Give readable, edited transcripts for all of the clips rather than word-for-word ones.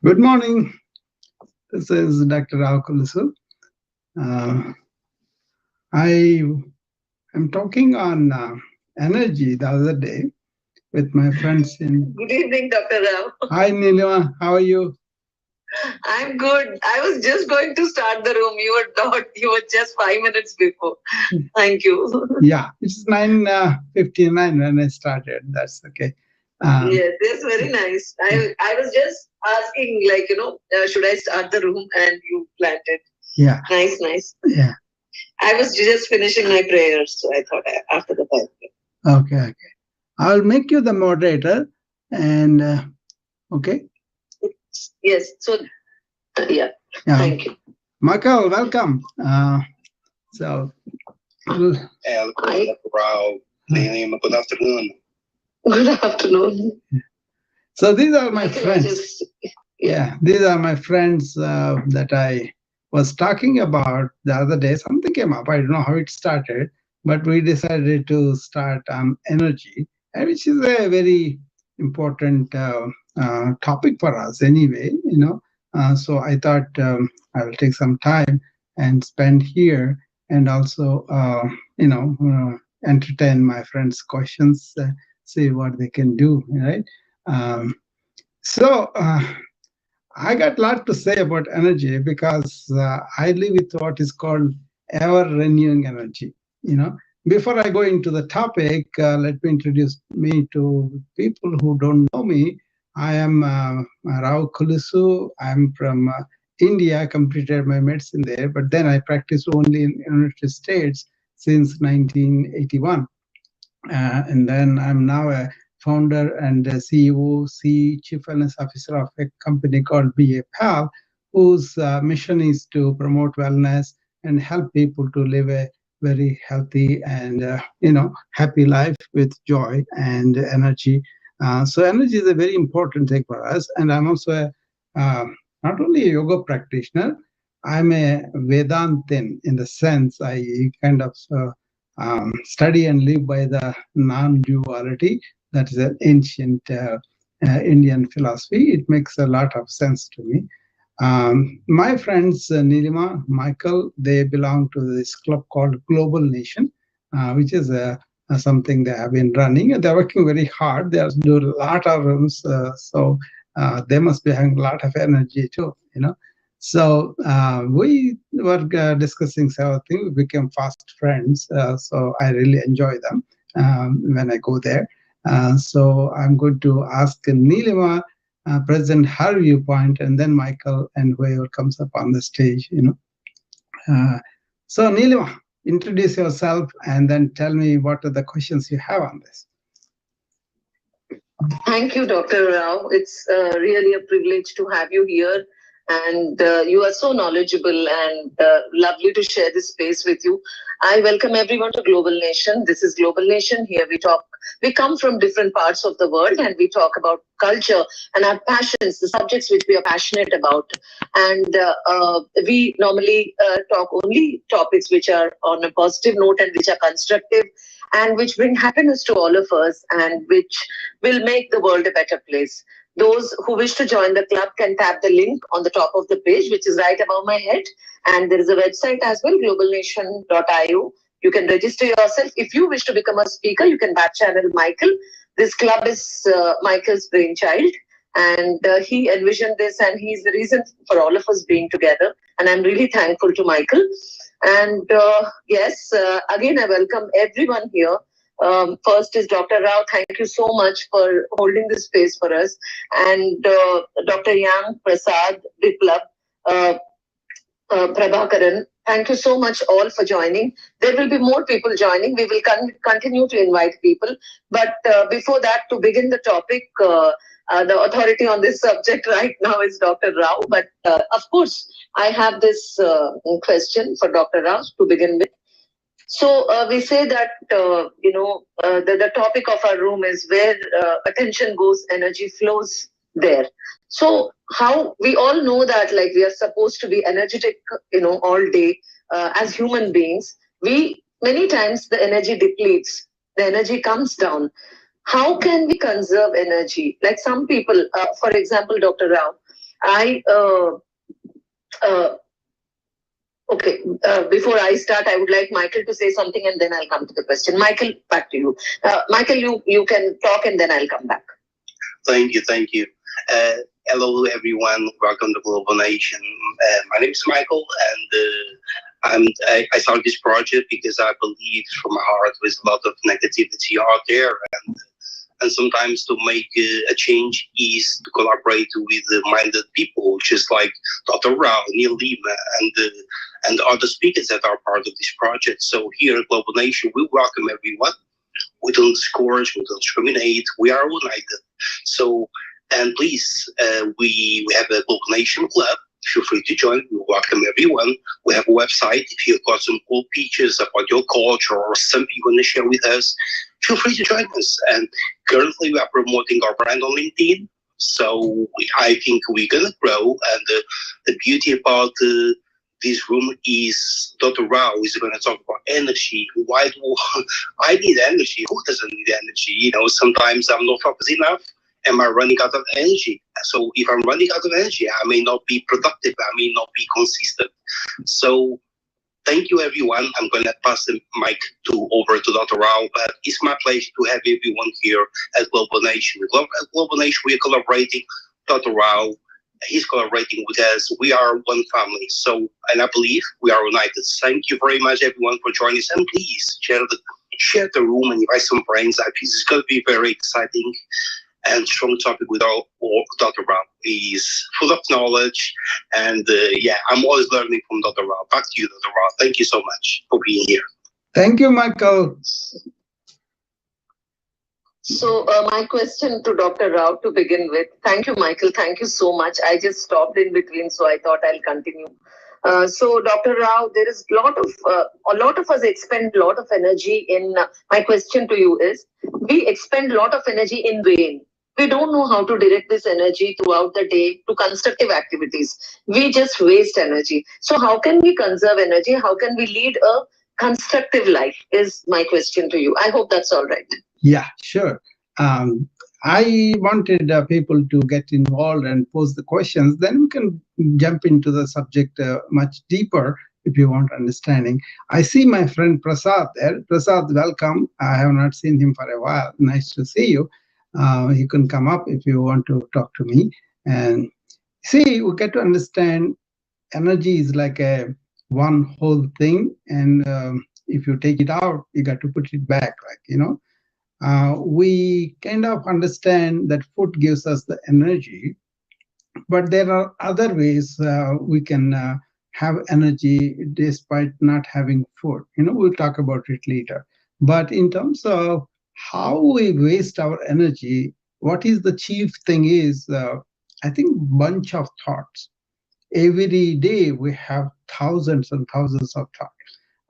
Good morning. This is Dr. Rao Kulusu. I am talking on energy the other day with my friends in... Good evening, Dr. Rao. Hi, Nilima. How are you? I'm good. I was just going to start the room. You were not. You were just 5 minutes before. Thank you. Yeah, it's 9:59 when I started. That's okay. Yes, that's very nice. I was just asking, like, should I start the room? And you planned it. Yeah. Nice, nice. Yeah. I was just finishing my prayers, so I thought after the prayer. Okay. I'll make you the moderator, and okay. Yes. So, yeah. Thank you. Michael, welcome. So. Good afternoon. Good afternoon. So these are my friends. Yeah, these are my friends that I was talking about the other day. Something came up. I don't know how it started, but we decided to start on energy, which is a very important topic for us anyway. So I thought I will take some time and spend here, and also entertain my friends' questions, see what they can do. Right. So. I got a lot to say about energy because I live with what is called ever-renewing energy. Before I go into the topic, let me introduce me to people who don't know me. I am Rao Kulusu. I'm from India. Completed my medicine there, but then I practiced only in United States since 1981, and then I'm now a founder and CEO, Chief Wellness Officer of a company called BA whose mission is to promote wellness and help people to live a very healthy and happy life with joy and energy. So energy is a very important thing for us. And I'm also not only a yoga practitioner, I'm a Vedantin in the sense I kind of study and live by the non-duality. That is an ancient Indian philosophy. It makes a lot of sense to me. My friends, Nilima, Michael, they belong to this club called Global Nation, which is something they have been running. And they're working very hard. They do a lot of rooms, so they must be having a lot of energy too, So we were discussing several things. We became fast friends. So I really enjoy them when I go there. So I'm going to ask Nilima, present her viewpoint, and then Michael and whoever comes up on the stage. So Nilima, introduce yourself and then tell me what are the questions you have on this. Thank you, Dr. Rao. It's really a privilege to have you here. And you are so knowledgeable and lovely to share this space with you. I welcome everyone to Global Nation. This is Global Nation. Here we come from different parts of the world and we talk about culture and our passions, the subjects which we are passionate about. And we normally talk only topics which are on a positive note and which are constructive and which bring happiness to all of us and which will make the world a better place. Those who wish to join the club can tap the link on the top of the page, which is right above my head. And there is a website as well, globalnation.io. You can register yourself. If you wish to become a speaker, you can back channel Michael. This club is Michael's brainchild. And he envisioned this and he's the reason for all of us being together. And I'm really thankful to Michael. And yes, again, I welcome everyone here. First is Dr. Rao. Thank you so much for holding this space for us. And Dr. Yang, Prasad, Biplab, Prabhakaran, thank you so much all for joining. There will be more people joining. We will continue to invite people. But before that, to begin the topic, the authority on this subject right now is Dr. Rao. But of course, I have this question for Dr. Rao to begin with. So we say that, the topic of our room is where attention goes, energy flows there. So how we all know that we are supposed to be energetic, all day as human beings. We many times the energy depletes, the energy comes down. How can we conserve energy? Like some people, for example, Dr. Rao, I uh, okay. Before I start, I would like Michael to say something, and then I'll come to the question. Michael, back to you. Michael, you can talk, and then I'll come back. Thank you, thank you. Hello, everyone. Welcome to Global Nation. My name is Michael, and I started this project because I believe from my heart there's a lot of negativity out there, and sometimes to make a change is to collaborate with minded people, just like Dr. Rao, Neil Lima, and other speakers that are part of this project. So here at Global Nation, we welcome everyone. We don't discourage, we don't discriminate, we are united. So, and please, we have a Global Nation Club. Feel free to join. We welcome everyone. We have a website. If you've got some cool pictures about your culture or something you want to share with us, feel free to join us. And currently, we are promoting our brand on LinkedIn. So I think we're going to grow. And the beauty about this room is Dr. Rao is going to talk about energy. Why do I need energy? Who doesn't need energy? You know, sometimes I'm not focused enough. Am I running out of energy? So if I'm running out of energy, I may not be productive. I may not be consistent. So thank you, everyone. I'm going to pass the mic over to Dr. Rao, but it's my pleasure to have everyone here at Global Nation. At Global Nation, we are collaborating. Dr. Rao, he's collaborating with us. We are one family. So, and I believe we are united. Thank you very much, everyone, for joining us. And please share the room and invite some friends. I think it's going to be very exciting and strong topic with Dr. Rao. He's full of knowledge, and yeah, I'm always learning from Dr. Rao. Back to you, Dr. Rao. Thank you so much for being here. Thank you, Michael. So my question to Dr. Rao to begin with. Thank you, Michael. Thank you so much. I just stopped in between, so I thought I'll continue. So, Dr. Rao, there is a lot of us expend a lot of energy in. My question to you is: we expend a lot of energy in vain. We don't know how to direct this energy throughout the day to constructive activities. We just waste energy. So, how can we conserve energy? How can we lead a constructive life? Is my question to you. I hope that's all right. Yeah, sure. I wanted people to get involved and pose the questions. Then we can jump into the subject much deeper if you want understanding. I see my friend Prasad there. Prasad, welcome. I have not seen him for a while. Nice to see you. You can come up if you want to talk to me. And see, we get to understand energy is like a one whole thing. And if you take it out, you got to put it back, we kind of understand that food gives us the energy, but there are other ways we can have energy despite not having food. We'll talk about it later. But in terms of how we waste our energy, what is the chief thing is, I think, bunch of thoughts. Every day we have thousands and thousands of thoughts.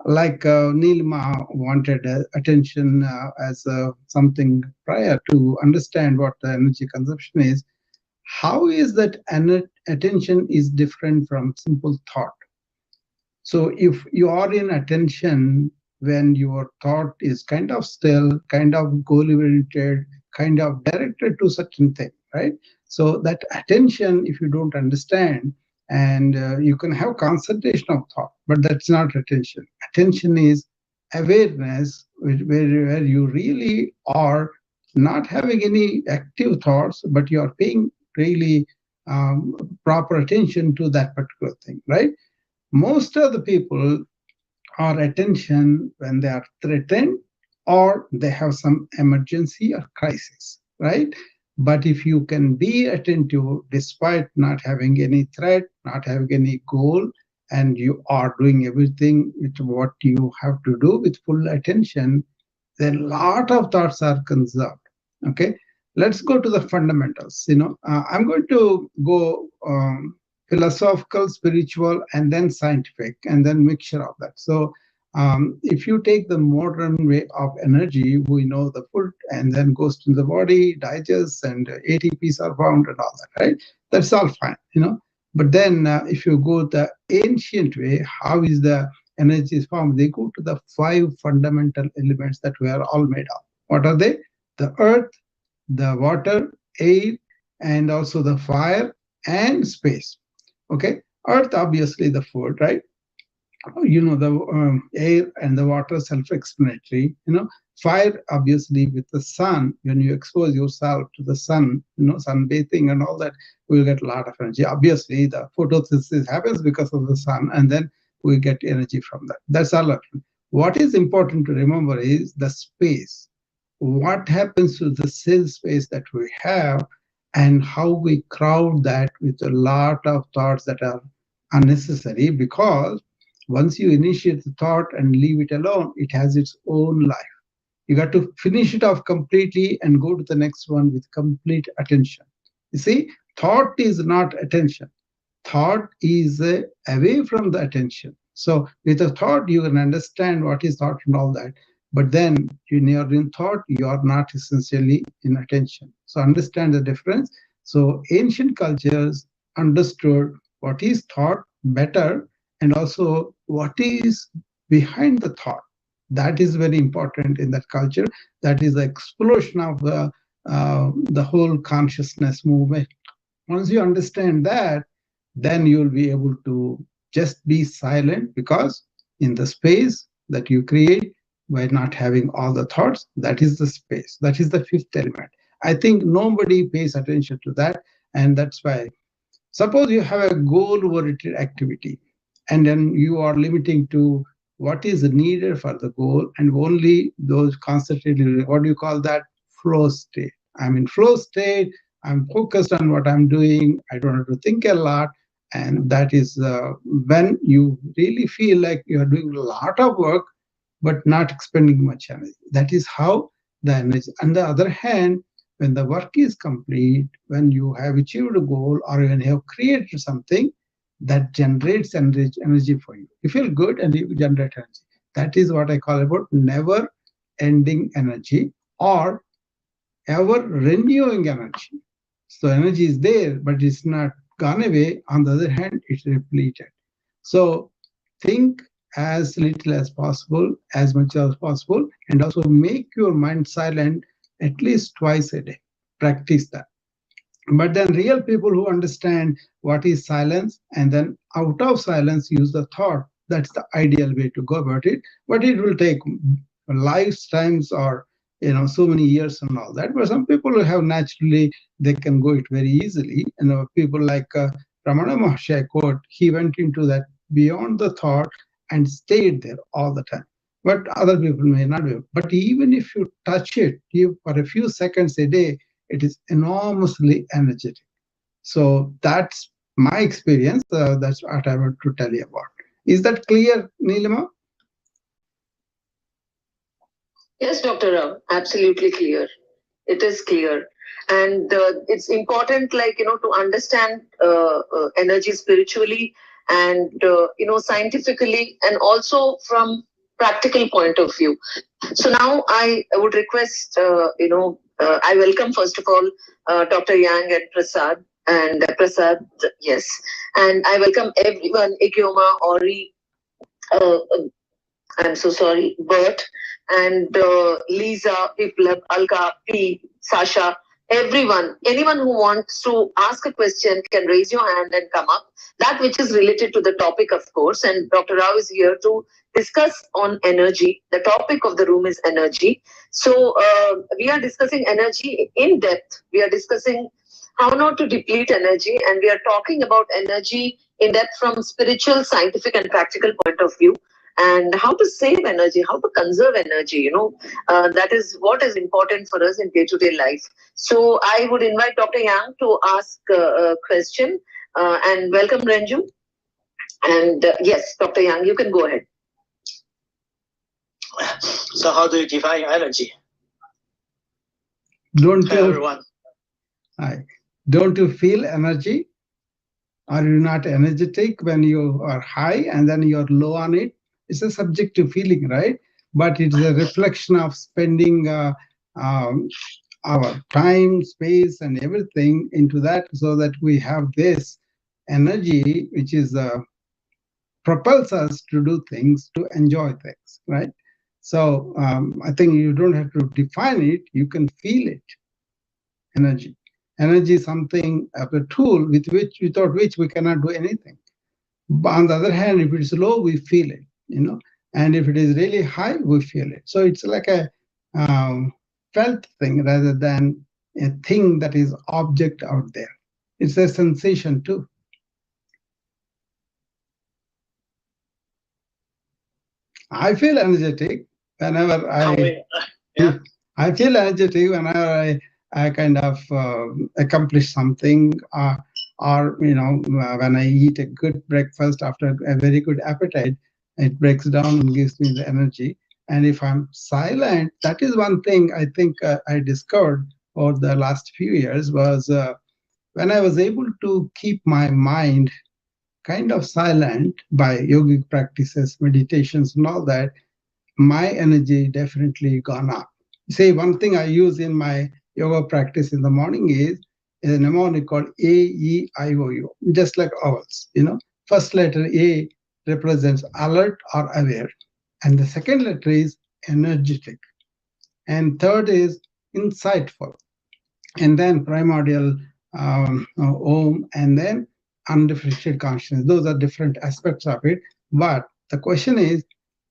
Like Nilma wanted attention as something prior to understand what the energy consumption is. How is that attention is different from simple thought? So if you are in attention when your thought is kind of still, kind of goal-oriented, kind of directed to certain thing, right? So that attention, if you don't understand, and you can have concentration of thought, but that's not attention. Attention is awareness, where you really are not having any active thoughts, but you are paying really proper attention to that particular thing, right? Most of the people are attention when they are threatened or they have some emergency or crisis, right? But if you can be attentive despite not having any threat, not having any goal, and you are doing everything with what you have to do with full attention, then a lot of thoughts are conserved. Okay, let's go to the fundamentals. I'm going to go philosophical, spiritual, and then scientific, and then mixture of that. So if you take the modern way of energy, we know the food and then goes to the body, digests, and ATPs are found and all that, right? That's all fine. But then if you go the ancient way, how is the energy is formed, they go to the five fundamental elements that we are all made of. What are they? The earth, the water, air, and also the fire and space. Okay, earth obviously the food, right? The air and the water self-explanatory. Fire obviously with the sun. When you expose yourself to the sun, sunbathing and all that, we'll get a lot of energy. Obviously the photosynthesis happens because of the sun, and then we get energy from that. That's all. What is important to remember is the space. What happens to the cell space that we have, and how we crowd that with a lot of thoughts that are unnecessary, because once you initiate the thought and leave it alone, it has its own life. You got to finish it off completely and go to the next one with complete attention. You see, thought is not attention. Thought is away from the attention. So with a thought, you can understand what is thought and all that. But then when you're in thought, you are not essentially in attention. So understand the difference. So ancient cultures understood what is thought better, and also what is behind the thought. That is very important in that culture. That is the explosion of the whole consciousness movement. Once you understand that, then you'll be able to just be silent, because in the space that you create by not having all the thoughts, that is the space. That is the fifth element. I think nobody pays attention to that. And that's why, suppose you have a goal-oriented activity, and then you are limiting to what is needed for the goal, and only those concentrated, what do you call that? Flow state. I'm in flow state. I'm focused on what I'm doing. I don't have to think a lot. And that is when you really feel like you are doing a lot of work, but not expending much energy. That is how the energy. On the other hand, when the work is complete, when you have achieved a goal, or when you have created something, that generates energy for you. You feel good and you generate energy. That is what I call about never ending energy, or ever renewing energy. So energy is there, but it's not gone away. On the other hand, it's depleted. So think as little as possible, as much as possible, and also make your mind silent at least twice a day. Practice that. But then real people who understand what is silence, and then out of silence use the thought, that's the ideal way to go about it. But it will take lifetimes, or so many years and all that. But some people who have naturally, they can go it very easily. People like Ramana Maharshi quote, he went into that beyond the thought and stayed there all the time. But other people may not be. But even if you touch it for a few seconds a day, it is enormously energetic. So that's my experience. That's what I want to tell you about. Is that clear, Neelima? Yes, Dr. Rao, absolutely clear. It is clear. And it's important, to understand energy spiritually and, scientifically, and also from practical point of view. So now I would request, I welcome first of all Dr. Yang and Prasad. And Prasad, yes. And I welcome everyone, Ikioma, Ori, I'm so sorry, Bert, and Lisa, Biplab, Alka, P, Sasha, everyone, anyone who wants to ask a question can raise your hand and come up. That which is related to the topic, of course. And Dr. Rao is here to discuss on energy. The topic of the room is energy. So we are discussing energy in depth. We are discussing how not to deplete energy, and we are talking about energy in depth from spiritual, scientific, and practical point of view, and how to save energy, how to conserve energy. That is what is important for us in day-to-day life. So I would invite Dr. Yang to ask a question, and welcome Renju. And yes, Dr. Yang, you can go ahead. So how do you define energy? Don't Hi, you, everyone. Hi. Don't you feel energy? Are you not energetic when you are high and then you're low on it? It's a subjective feeling, right? But it's a reflection of spending our time, space, and everything into that, so that we have this energy, which is propels us to do things, to enjoy things, right? So I think you don't have to define it, you can feel it. Energy. Energy is something of a tool without which we cannot do anything. But on the other hand, if it's low, we feel it, and if it is really high, we feel it. So it's like a felt thing rather than a thing that is object out there. It's a sensation too. I feel energetic whenever Yeah. I feel energetic whenever I kind of accomplish something, or when I eat a good breakfast after a very good appetite, it breaks down and gives me the energy. And if I'm silent, that is one thing I think I discovered over the last few years was when I was able to keep my mind kind of silent by yogic practices, meditations, and all that, my energy definitely gone up. Say one thing I use in my yoga practice in the morning is a mnemonic called AEIOU, just like owls. First letter A represents alert or aware, and the second letter is energetic, and third is insightful, and then primordial Om, and then undifferentiated consciousness. Those are different aspects of it. But the question is,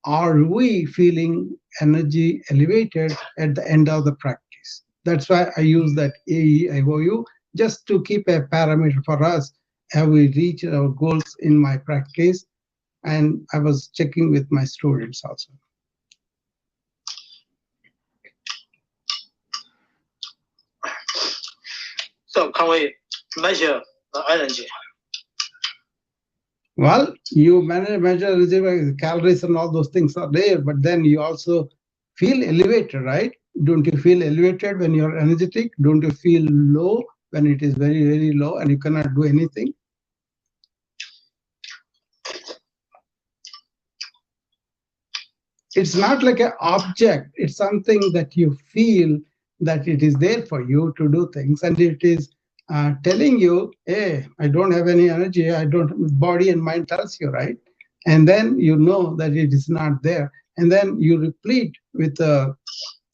are we feeling energy elevated at the end of the practice? That's why I use that AEIOU just to keep a parameter for us. Have we reached our goals in my practice? And I was checking with my students also. So can we measure the energy? Well, you measure calories and all those things are there, but then you also feel elevated, right? Don't you feel elevated when you're energetic? Don't you feel low when it is very, very low and you cannot do anything? It's not like an object. It's something that you feel that it is there for you to do things, and it is telling you, hey, I don't have any energy. I don't. Body and mind tells you, right? And then you know that it is not there, and then you replete with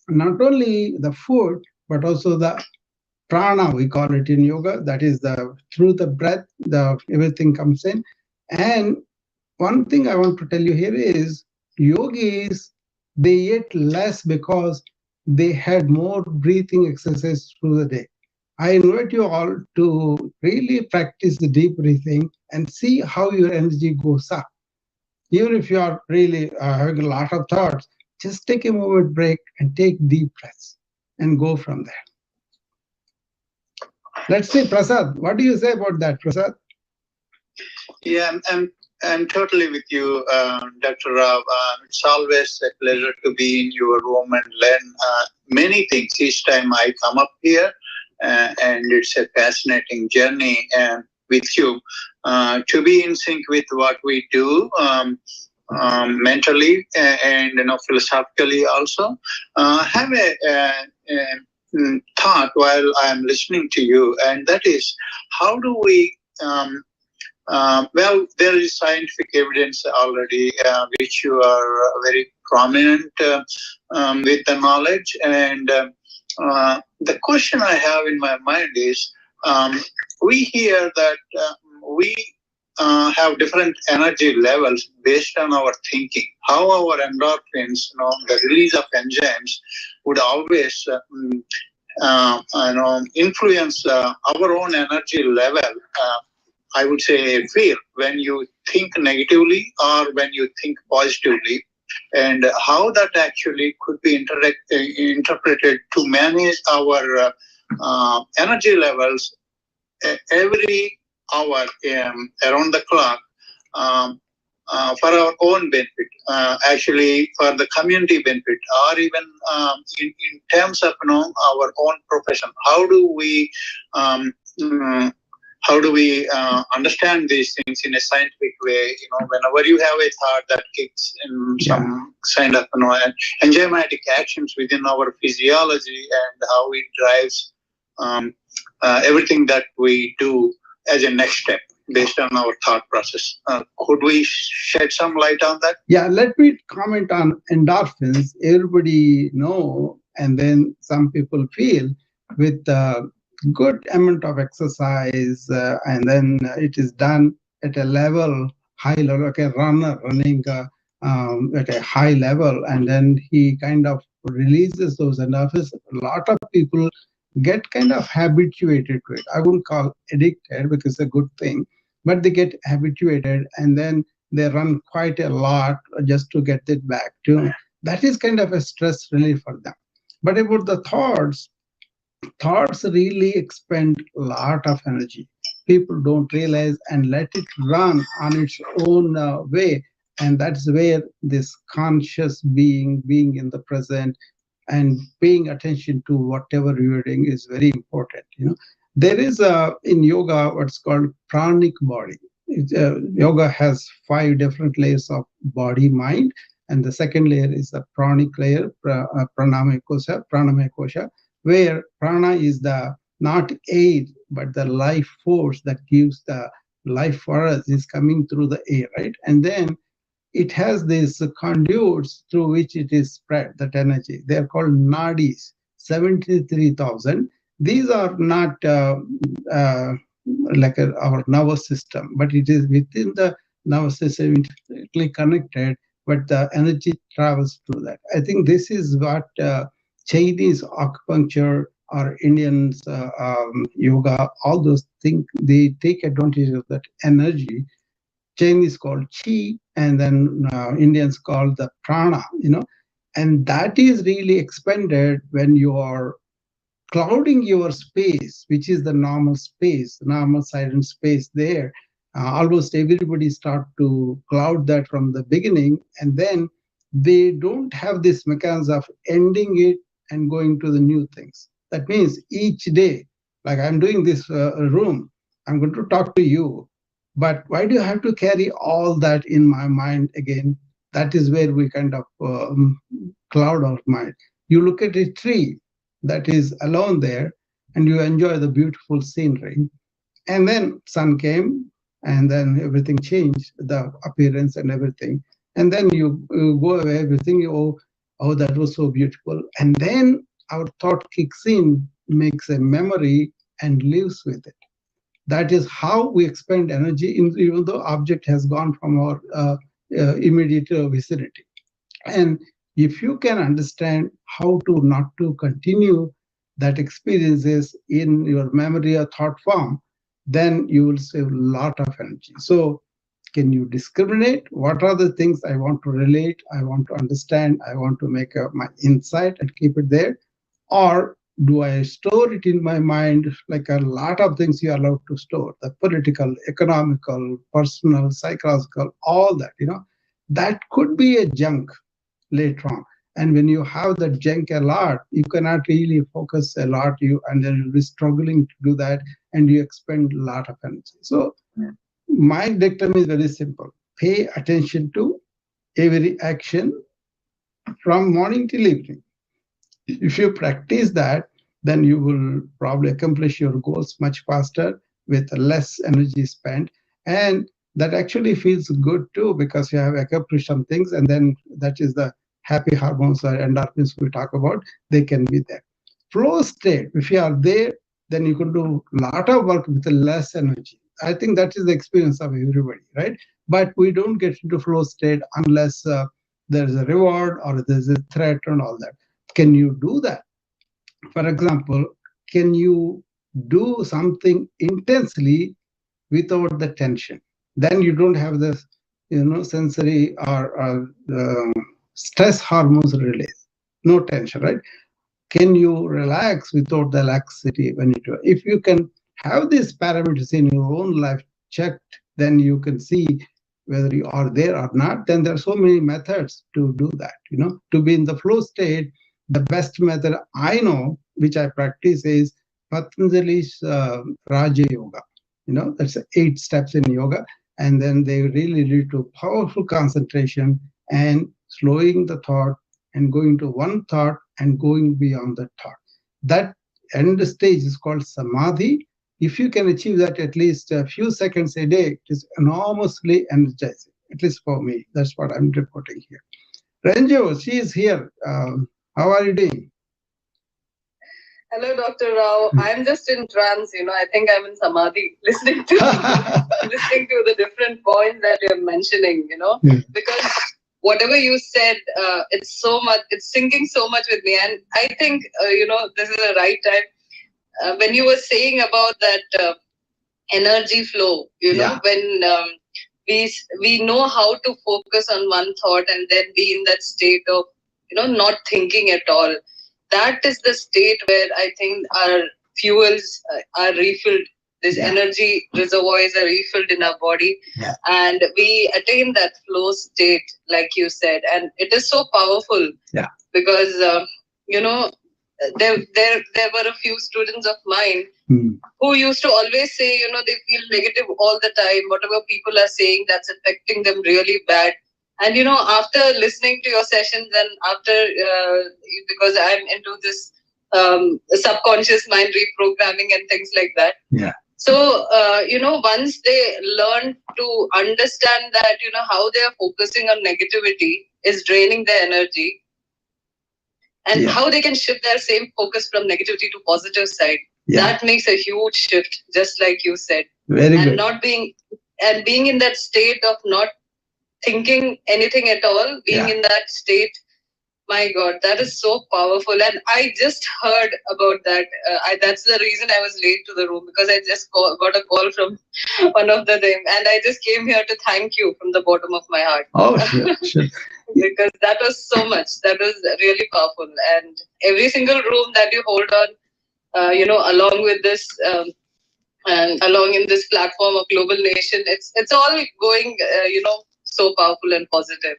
not only the food but also the prana, we call it in yoga. That is the through the breath, the everything comes in. And one thing I want to tell you here is yogis, they ate less because they had more breathing exercise through the day. I invite you all to really practice the deep breathing and see how your energy goes up. Even if you are really having a lot of thoughts, just take a moment break and take deep breaths and go from there. Let's see, Prasad. What do you say about that, Prasad? Yeah, I'm totally with you, Dr. Rao. It's always a pleasure to be in your room and learn many things each time I come up here. And it's a fascinating journey with you to be in sync with what we do mentally and philosophically also. Have a thought while I'm listening to you, and that is, how do we well, there is scientific evidence already, which you are very prominent with the knowledge. And the question I have in my mind is, we hear that we have different energy levels based on our thinking. How our endorphins, the release of enzymes, would always influence our own energy level. I would say fear when you think negatively or when you think positively, and how that actually could be interpreted to manage our energy levels every hour around the clock for our own benefit, actually for the community benefit, or even in terms of our own profession. How do we understand these things in a scientific way? Whenever you have a thought that kicks in some kind of enzymatic actions within our physiology, and how it drives everything that we do as a next step. based on our thought process. Could we shed some light on that? Yeah, let me comment on endorphins. Everybody know, and then some people feel with good amount of exercise, and then it is done at a level, high level, like a runner running at a high level, and then he kind of releases those endorphins. A lot of people get kind of habituated to it. I wouldn't call addicted because it's a good thing, but they get habituated, and then they run quite a lot just to get it back to. That is kind of a stress relief for them. But about the thoughts really expend a lot of energy. People don't realize and let it run on its own way. And that's where this conscious being in the present and paying attention to whatever you're doing is very important. There is in yoga what's called pranic body. Yoga has 5 different layers of body, mind, and the second layer is the pranic layer, pranamaya kosha, where prana is the not air, but the life force that gives the life for us is coming through the air, right? And then it has these conduits through which it is spread, that energy. They are called nadis, 73,000. These are not uh, like our nervous system, but it is within the nervous system, intrinsically connected, but the energy travels through that. I think this is what Chinese acupuncture or Indians yoga, all those things, they take advantage of that energy. Chinese called chi, and then Indians call the prana. And that is really expended when you are clouding your space, which is the normal space, normal silent space there. Almost everybody start to cloud that from the beginning, and then they don't have this mechanism of ending it and going to the new things. That means each day, like I'm doing this room, I'm going to talk to you, but why do you have to carry all that in my mind again? That is where we kind of cloud our mind. You look at a tree that is alone there, and you enjoy the beautiful scenery. And then sun came, and then everything changed, the appearance and everything. And then you go away, everything, oh, that was so beautiful. And then our thought kicks in, makes a memory, and lives with it. That is how we expend energy, even though object has gone from our immediate vicinity. And if you can understand how to not to continue that experiences in your memory or thought form, then you will save a lot of energy. So can you discriminate? What are the things I want to relate, I want to understand, I want to make my insight and keep it there? Or do I store it in my mind, like a lot of things you are allowed to store, the political, economical, personal, psychological, all that. That could be a junk later on. And when you have that junk a lot, you cannot really focus a lot, and then you'll be struggling to do that, and you expend a lot of energy. So my dictum is very simple. Pay attention to every action from morning till evening. If you practice that, then you will probably accomplish your goals much faster with less energy spent. And that actually feels good too, because you have accomplished some things, and then that is the happy hormones or endorphins we talk about, they can be there. Flow state, if you are there, then you can do a lot of work with less energy. I think that is the experience of everybody, right? But we don't get into flow state unless there's a reward or there's a threat and all that. Can you do that? For example, can you do something intensely without the tension? Then you don't have this, sensory or stress hormones release. No tension, right? Can you relax without the laxity when you do it? If you can have these parameters in your own life checked, then you can see whether you are there or not. Then there are so many methods to do that. To be in the flow state, the best method I know, which I practice, is Patanjali's Raja Yoga. That's 8 steps in yoga, and then they really lead to powerful concentration and slowing the thought and going to one thought and going beyond that thought. That end stage is called samadhi. If you can achieve that at least a few seconds a day, it is enormously energizing. At least for me, that's what I'm reporting here. Ranju, she is here. How are you doing? Hello, Dr. Rao. I'm just in trance. I think I'm in samadhi, listening to listening to the different points that you're mentioning. Yeah. Because whatever you said, it's so much. It's sinking so much with me, and I think this is the right time. When you were saying about that energy flow, Yeah. when we know how to focus on one thought and then be in that state of not thinking at all. That is the state where I think our fuels are refilled. This Yeah. energy reservoirs are refilled in our body, Yeah. and we attain that flow state, like you said, and it is so powerful. Yeah. Because you know there were a few students of mine who used to always say, they feel negative all the time. Whatever people are saying, that's affecting them really bad. And, after listening to your sessions and after, because I'm into this subconscious mind reprogramming and things like that. Yeah. So, once they learn to understand that, how they are focusing on negativity is draining their energy, and Yeah. how they can shift their same focus from negativity to positive side. Yeah. That makes a huge shift, just like you said. Very And good. not being in that state of not thinking anything at all, being Yeah. in that state. My God, that is so powerful. And I just heard about that. That's the reason I was late to the room, because I just got a call from one of them. And I just came here to thank you from the bottom of my heart. Oh, sure, sure. Because that was so much. That was really powerful. And every single room that you hold on, along with this, and along in this platform of Global Nation, it's all going, so powerful and positive.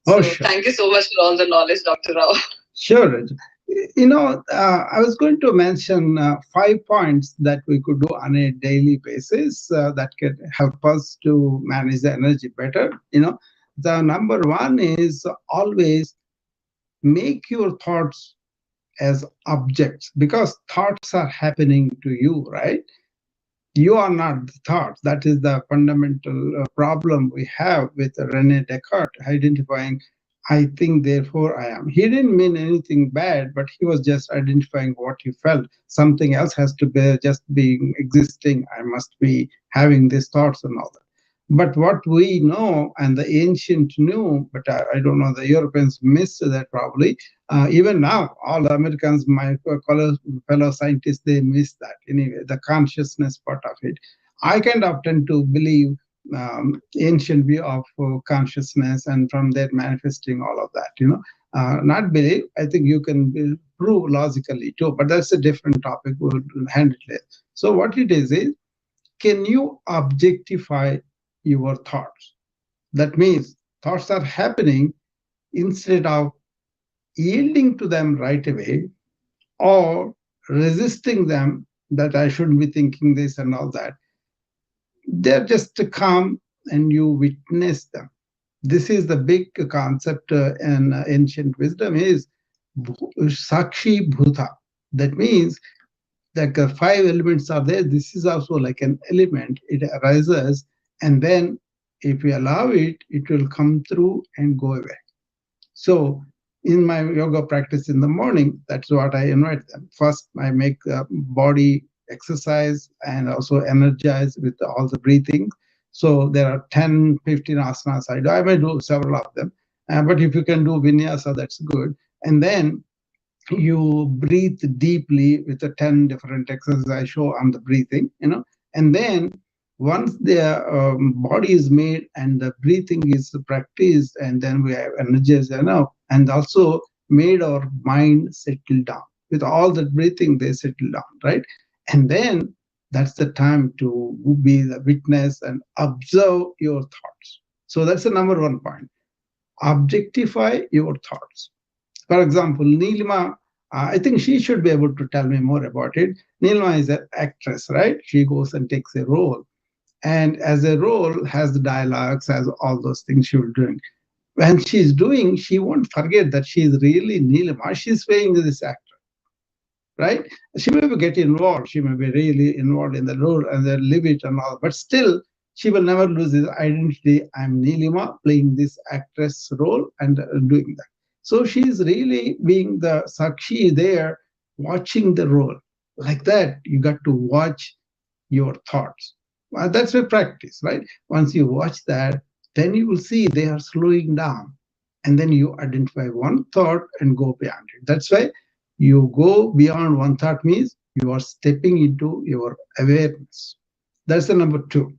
Oh, So sure. thank you so much for all the knowledge, Dr. Rao. Sure, Ranju. I was going to mention 5 points that we could do on a daily basis that can help us to manage the energy better. The number one is always make your thoughts as objects, because thoughts are happening to you, right? You are not the thoughts. That is the fundamental problem we have with Rene Descartes identifying, I think, therefore I am. He didn't mean anything bad, but he was just identifying what he felt. Something else has to be just being existing. I must be having these thoughts and all that. But what we know, and the ancient knew, but I don't know, the Europeans missed that probably. Even now, all the Americans, my fellow scientists, they miss that anyway, the consciousness part of it. I kind of tend to believe ancient view of consciousness, and from there manifesting all of that. Not believe. I think you can prove logically too, but that's a different topic. We'll handle it later. So what it is can you objectify your thoughts? That means thoughts are happening, instead of yielding to them right away or resisting them, that I shouldn't be thinking this and all that, they're just to come and you witness them. This is the big concept in ancient wisdom is Sakshi Bhuta. That means that the 5 elements are there. This is also like an element. It arises, and then if we allow it, it will come through and go away. So in my yoga practice in the morning, that's what I invite them. First, I make body exercise and also energize with all the breathing. So there are 10, 15 asanas I do. I may do several of them. But if you can do vinyasa, that's good. And then you breathe deeply with the 10 different exercises I show on the breathing. And then once the body is made and the breathing is practiced, and then we have energized enough, and also made our mind settle down. With all the breathing, they settle down, right? And then that's the time to be the witness and observe your thoughts. So that's the number one point. Objectify your thoughts. For example, Neelima, I think she should be able to tell me more about it. Neelima is an actress, right? She goes and takes a role. And as a role, has the dialogues, has all those things she will doing. When she's doing, she won't forget that she is really Neelima. She's playing this actor. right? She may get involved. She may be really involved in the role and then live it and all, but still, she will never lose this identity. I'm Nilima playing this actress role and doing that. So she is really being the Sakshi there, watching the role. Like that, you got to watch your thoughts. That's a practice, right? Once you watch that, then you will see they are slowing down. And then you identify one thought and go beyond it. That's why you go beyond one thought means you are stepping into your awareness. That's the number two.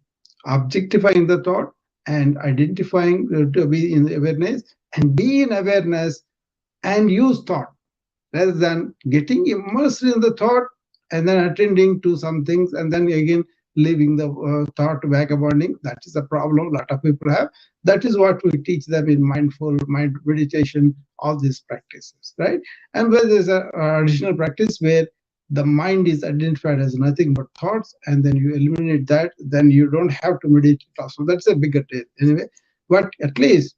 Objectifying the thought and identifying to be in awareness and be in awareness and use thought rather than getting immersed in the thought and then attending to some things and then again leaving the thought vagabonding. That is a problem a lot of people have. That is what we teach them in mindful mind meditation, all these practices, right? And where there's a additional practice where the mind is identified as nothing but thoughts, and then you eliminate that, then you don't have to meditate also. That's a bigger tale anyway. But at least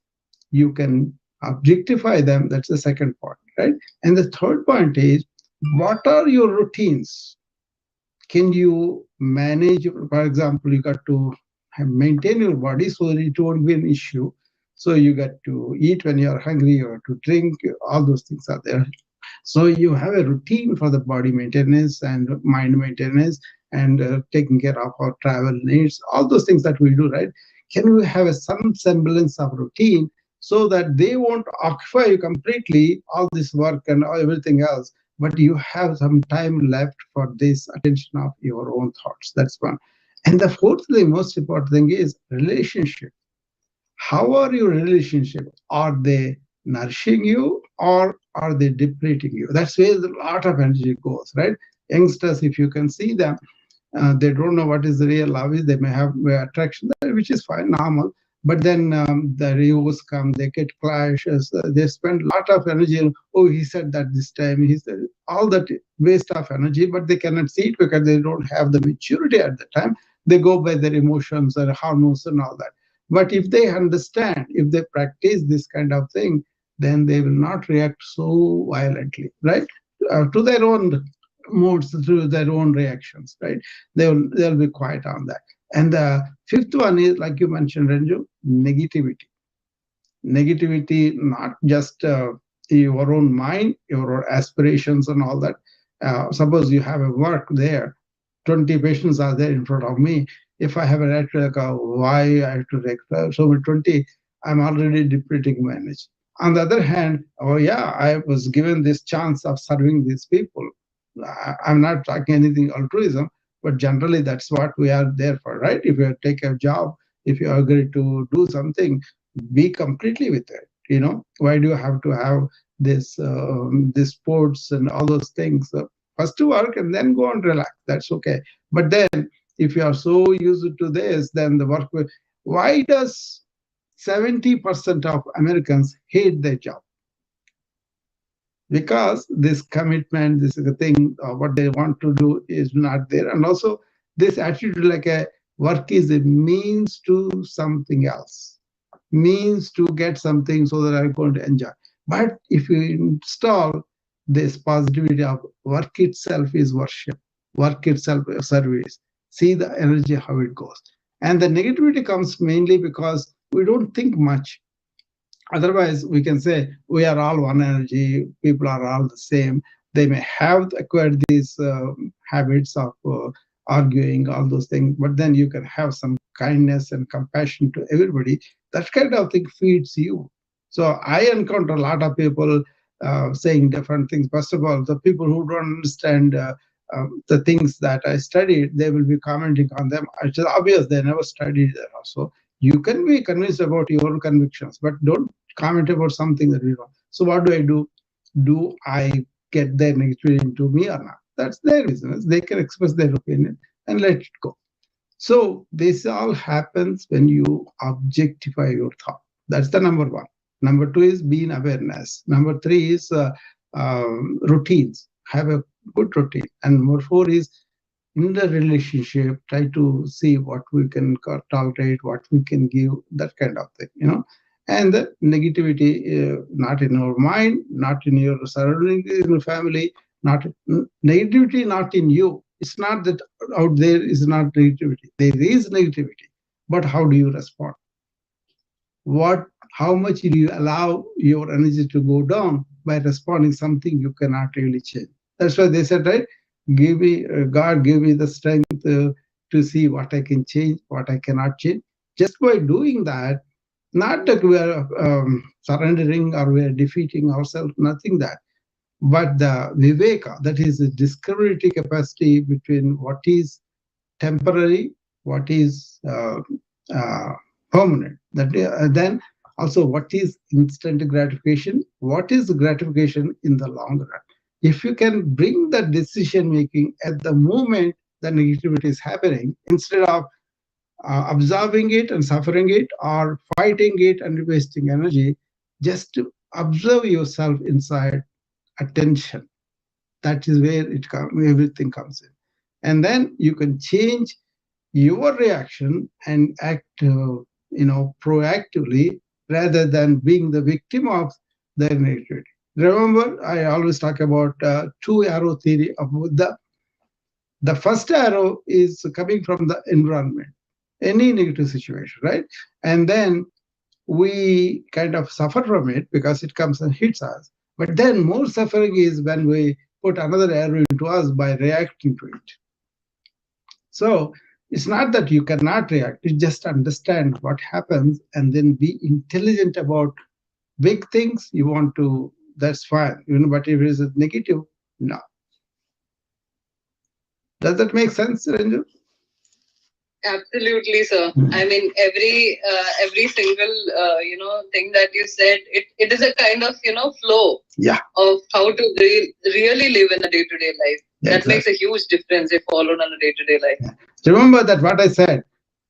you can objectify them. That's the second point, right? And the third point is, what are your routines? Can you manage? For example, you got to maintain your body so that it won't be an issue. So you got to eat when you are hungry, you have to drink, all those things are there. So you have a routine for the body maintenance and mind maintenance and taking care of our travel needs, all those things that we do, right? Can we have some semblance of routine so that they won't occupy you completely, all this work and everything else, but you have some time left for this attention of your own thoughts? That's one. And the fourth thing, most important thing is relationship. How are your relationships? Are they nourishing you or are they depleting you? That's where a lot of energy goes, right? Youngsters, if you can see them, they don't know what is the real love is. They may have attraction, which is fine, normal. But then the egos come, they get clashes. They spend a lot of energy. Oh, he said that this time. He said all that waste of energy, but they cannot see it because they don't have the maturity at the time. They go by their emotions, their hormones, and all that. But if they understand, if they practice this kind of thing, then they will not react so violently, right? To their own moods, through their own reactions, right? They'll be quiet on that. And the fifth one is, like you mentioned, Ranju, negativity. Negativity, not just your own mind, your aspirations and all that. Suppose you have a work there, 20 patients are there in front of me. If I have a right to like, why I have to take so with 20, I'm already depleting my energy. On the other hand, oh yeah, I was given this chance of serving these people. I'm not talking anything altruism, but generally that's what we are there for, right? If you take a job, if you agree to do something, be completely with it. Why do you have to have this sports and all those things? First to work and then go and relax. That's okay. But then if you are so used to this, then the work will. Why does 70% of Americans hate their job? Because this commitment, this is the thing, what they want to do is not there. And also this attitude like a work is a means to something else, means to get something so that I'm going to enjoy. But if you install this positivity of work itself is worship, work itself is service, see the energy, how it goes. And the negativity comes mainly because we don't think much. Otherwise, we can say we are all one energy, people are all the same. They may have acquired these habits of arguing, all those things, but then you can have some kindness and compassion to everybody. That kind of thing feeds you. So I encounter a lot of people saying different things. First of all, the people who don't understand the things that I studied, they will be commenting on them. It's obvious they never studied that also. You can be convinced about your convictions, but don't comment about something that we don't. So what do I do? Do I get their negativity into me or not? That's their business. They can express their opinion and let it go. So this all happens when you objectify your thought. That's the number one. Number two is being awareness. Number three is routines. Have a good routine. And number four is in the relationship, try to see what we can tolerate, what we can give, that kind of thing. And the negativity, not in our mind, not in your surroundings, in your family, not negativity, not in you. It's not that out there is not negativity. There is negativity, but how do you respond? What, how much do you allow your energy to go down by responding something you cannot really change? That's why they said, right? Give me, God, give me the strength to see what I can change, what I cannot change. Just by doing that, not that we are surrendering or we are defeating ourselves, nothing that, but the viveka, that is the discriminating capacity between what is temporary, what is permanent. That then also what is instant gratification, what is gratification in the long run. If you can bring that decision making at the moment the negativity is happening, instead of absorbing it and suffering it or fighting it and wasting energy, just to observe yourself inside attention. That is where it everything comes in. And then you can change your reaction and act proactively rather than being the victim of the negativity. Remember, I always talk about two arrow theory of Buddha. The first arrow is coming from the environment, any negative situation, right? And then we kind of suffer from it because it comes and hits us. But then more suffering is when we put another arrow into us by reacting to it. So it's not that you cannot react, you just understand what happens and then be intelligent about big things you want to, that's fine. But if it is negative, no. Does that make sense, Ranju? Absolutely, sir. I mean, every single thing that you said, it is a kind of flow of how to really live in a day-to-day life. Yeah, that makes a huge difference if followed on a day-to-day life. Yeah. Remember that what I said,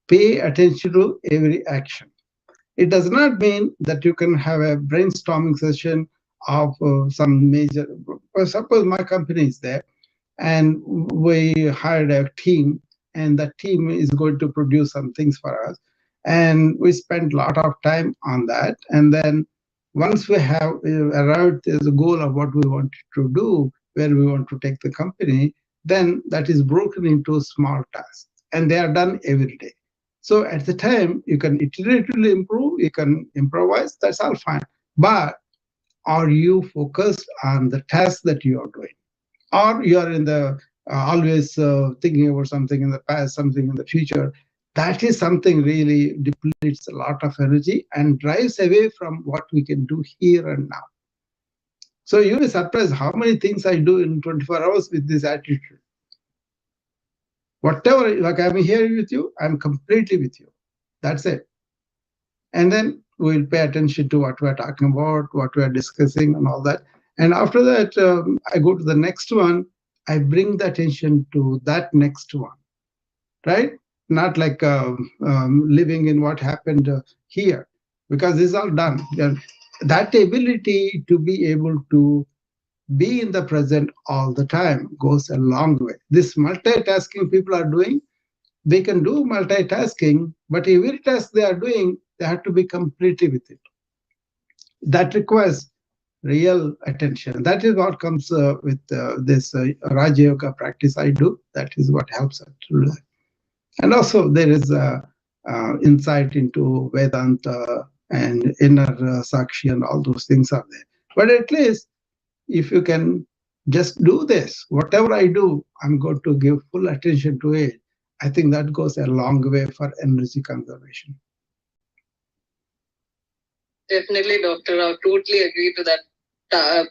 pay attention to every action. It does not mean that you can have a brainstorming session of some major, suppose my company is there and we hired a team and that team is going to produce some things for us. And we spent a lot of time on that. And then once we have arrived at the goal of what we want to do, where we want to take the company, then that is broken into small tasks and they are done every day. So at the time, you can iteratively improve, you can improvise, that's all fine. But are you focused on the task that you are doing? Or you are in the always thinking about something in the past, something in the future? That is something really depletes a lot of energy and drives away from what we can do here and now. So you'll be surprised how many things I do in 24 hours with this attitude. Whatever, like I'm here with you, I'm completely with you. That's it. And then we'll pay attention to what we're talking about, what we're discussing and all that. And after that, I go to the next one. I bring the attention to that next one, right? Not like living in what happened here, because this is all done. That ability to be able to be in the present all the time goes a long way. This multitasking people are doing, they can do multitasking, but every task they are doing, they have to be completely with it. That requires real attention. That is what comes with this Raja Yoga practice I do. That is what helps us to do that. And also there is insight into Vedanta and inner Sakshi and all those things are there. But at least if you can just do this, whatever I do, I'm going to give full attention to it. I think that goes a long way for energy conservation. Definitely, doctor. I totally agree to that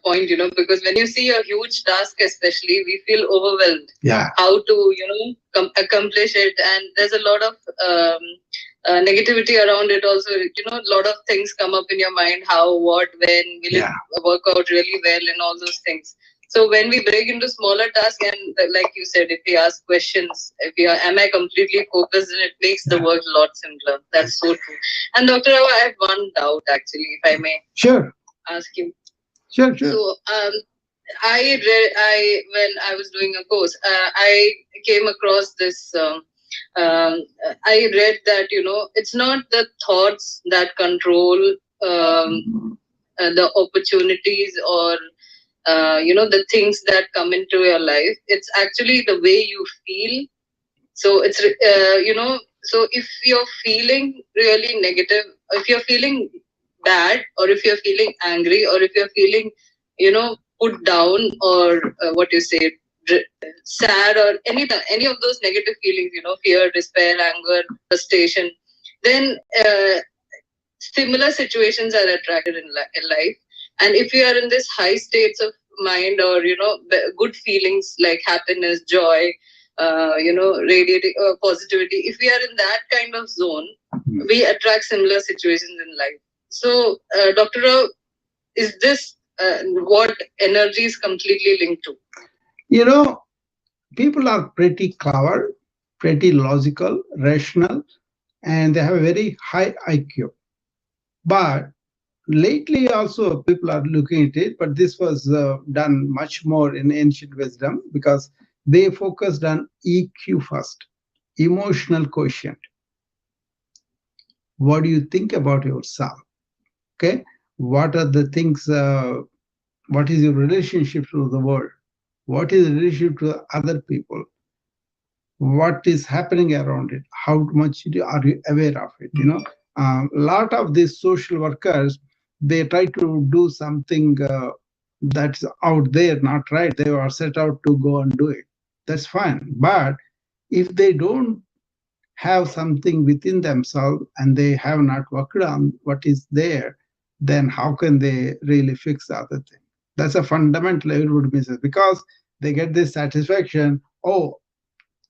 point, because when you see a huge task, especially, we feel overwhelmed. Yeah. How to, accomplish it. And there's a lot of negativity around it also. A lot of things come up in your mind. How, what, when, will it work out really well and all those things. So when we break into smaller tasks and like you said, if we ask questions, am I completely focused, then it makes the work a lot simpler. That's so true. And Dr. Rao, I have one doubt actually, if I may. Sure. Ask you. Sure. So when I was doing a course, I came across this. I read that it's not the thoughts that control the opportunities or the things that come into your life. It's actually the way you feel. So it's so if you're feeling really negative, if you're feeling bad, or if you're feeling angry, or if you're feeling put down, or what you say, sad, or any of those negative feelings, fear, despair, anger, frustration, then similar situations are attracted in life. And if you are in this high states of mind, or good feelings like happiness, joy, radiating positivity, if we are in that kind of zone, we attract similar situations in life. So Dr. Rao, is this what energy is completely linked to? People are pretty clever, pretty logical, rational, and they have a very high IQ. But lately also people are looking at it, but this was done much more in ancient wisdom, because they focused on EQ first, emotional quotient. What do you think about yourself? Okay, what are the things, what is your relationship to the world? What is the relationship to other people? What is happening around it? How much are you aware of it? A lot of these social workers, they try to do something that's out there, not right. They are set out to go and do it. That's fine. But if they don't have something within themselves and they have not worked on what is there, then how can they really fix the other thing? That's a fundamental everybody misses, because they get this satisfaction, oh,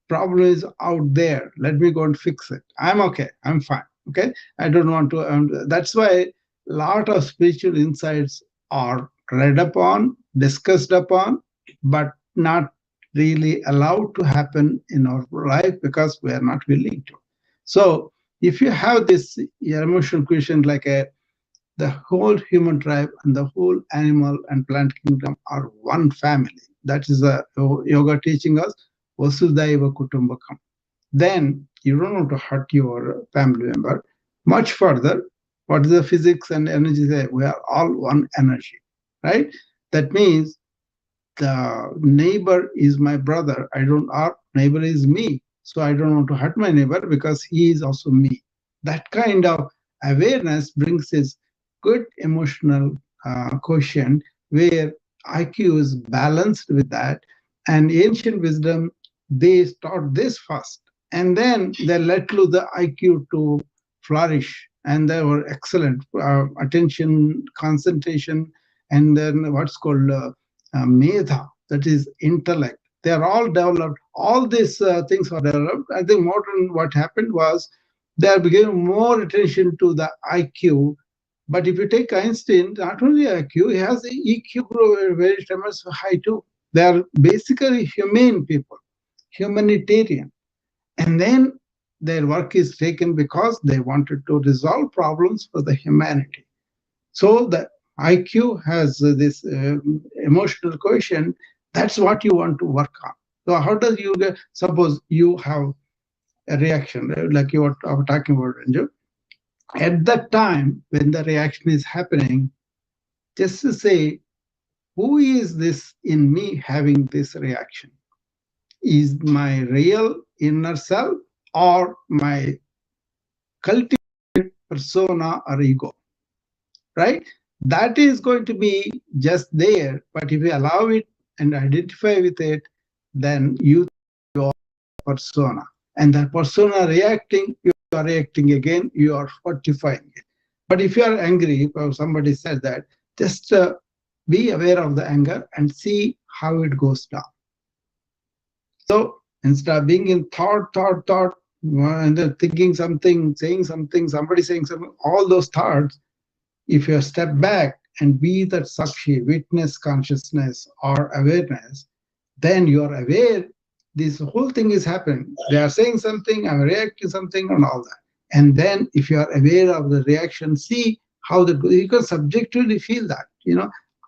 problem is out there, let me go and fix it, I'm okay, I'm fine, okay, I don't want to. That's why a lot of spiritual insights are read upon, discussed upon, but not really allowed to happen in our life because we are not willing to. So if you have this emotional question, like the whole human tribe and the whole animal and plant kingdom are one family. That is a yoga teaching us, Vasudhaiva Kutumbakam. Then you don't want to hurt your family member. Much further, what is the physics and energy say? We are all one energy, right? That means the neighbor is my brother. I don't, our neighbor is me. So I don't want to hurt my neighbor because he is also me. That kind of awareness brings this good emotional quotient where IQ is balanced with that. And ancient wisdom, they taught this first. And then they let loose the IQ to flourish. And they were excellent attention, concentration, and then what's called medha, that is intellect. They are all developed. All these things are developed. I think modern, what happened was they are giving more attention to the IQ. But if you take Einstein, not only IQ, he has the EQ very tremendous high too. They are basically humane people, humanitarian. And then their work is taken because they wanted to resolve problems for the humanity. So the IQ has this emotional quotient. That's what you want to work on. So how does you get, suppose you have a reaction, like you were talking about, Ranju. At that time, when the reaction is happening, just to say, who is this in me having this reaction? Is my real inner self or my cultivated persona or ego? Right? That is going to be just there. But if you allow it and identify with it, then you are persona. And that persona reacting, you are reacting again, you are fortifying it. But if you are angry, or somebody said that, just be aware of the anger and see how it goes down. So instead of being in thought, and then thinking something, saying something, somebody saying something, all those thoughts, if you step back and be that sakshi, witness consciousness or awareness, then you are aware this whole thing is happening. They are saying something, I'm reacting something, and all that. And then if you are aware of the reaction, see how you can subjectively feel that.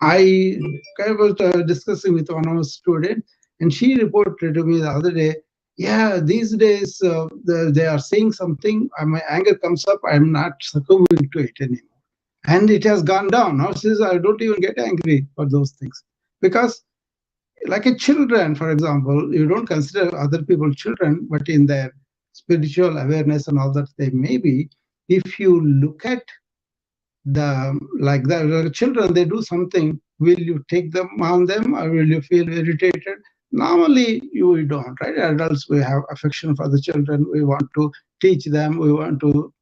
I was discussing with one of our students, and she reported to me the other day, yeah, these days they are saying something, my anger comes up, I'm not succumbing to it anymore. And it has gone down. Now she says, I don't even get angry for those things. Because like a children, for example, you don't consider other people children, but in their spiritual awareness and all that they may be, if you look at the children, they do something, will you take them on them or will you feel irritated? Normally you don't, right? Adults, we have affection for the children, we want to teach them, we want to,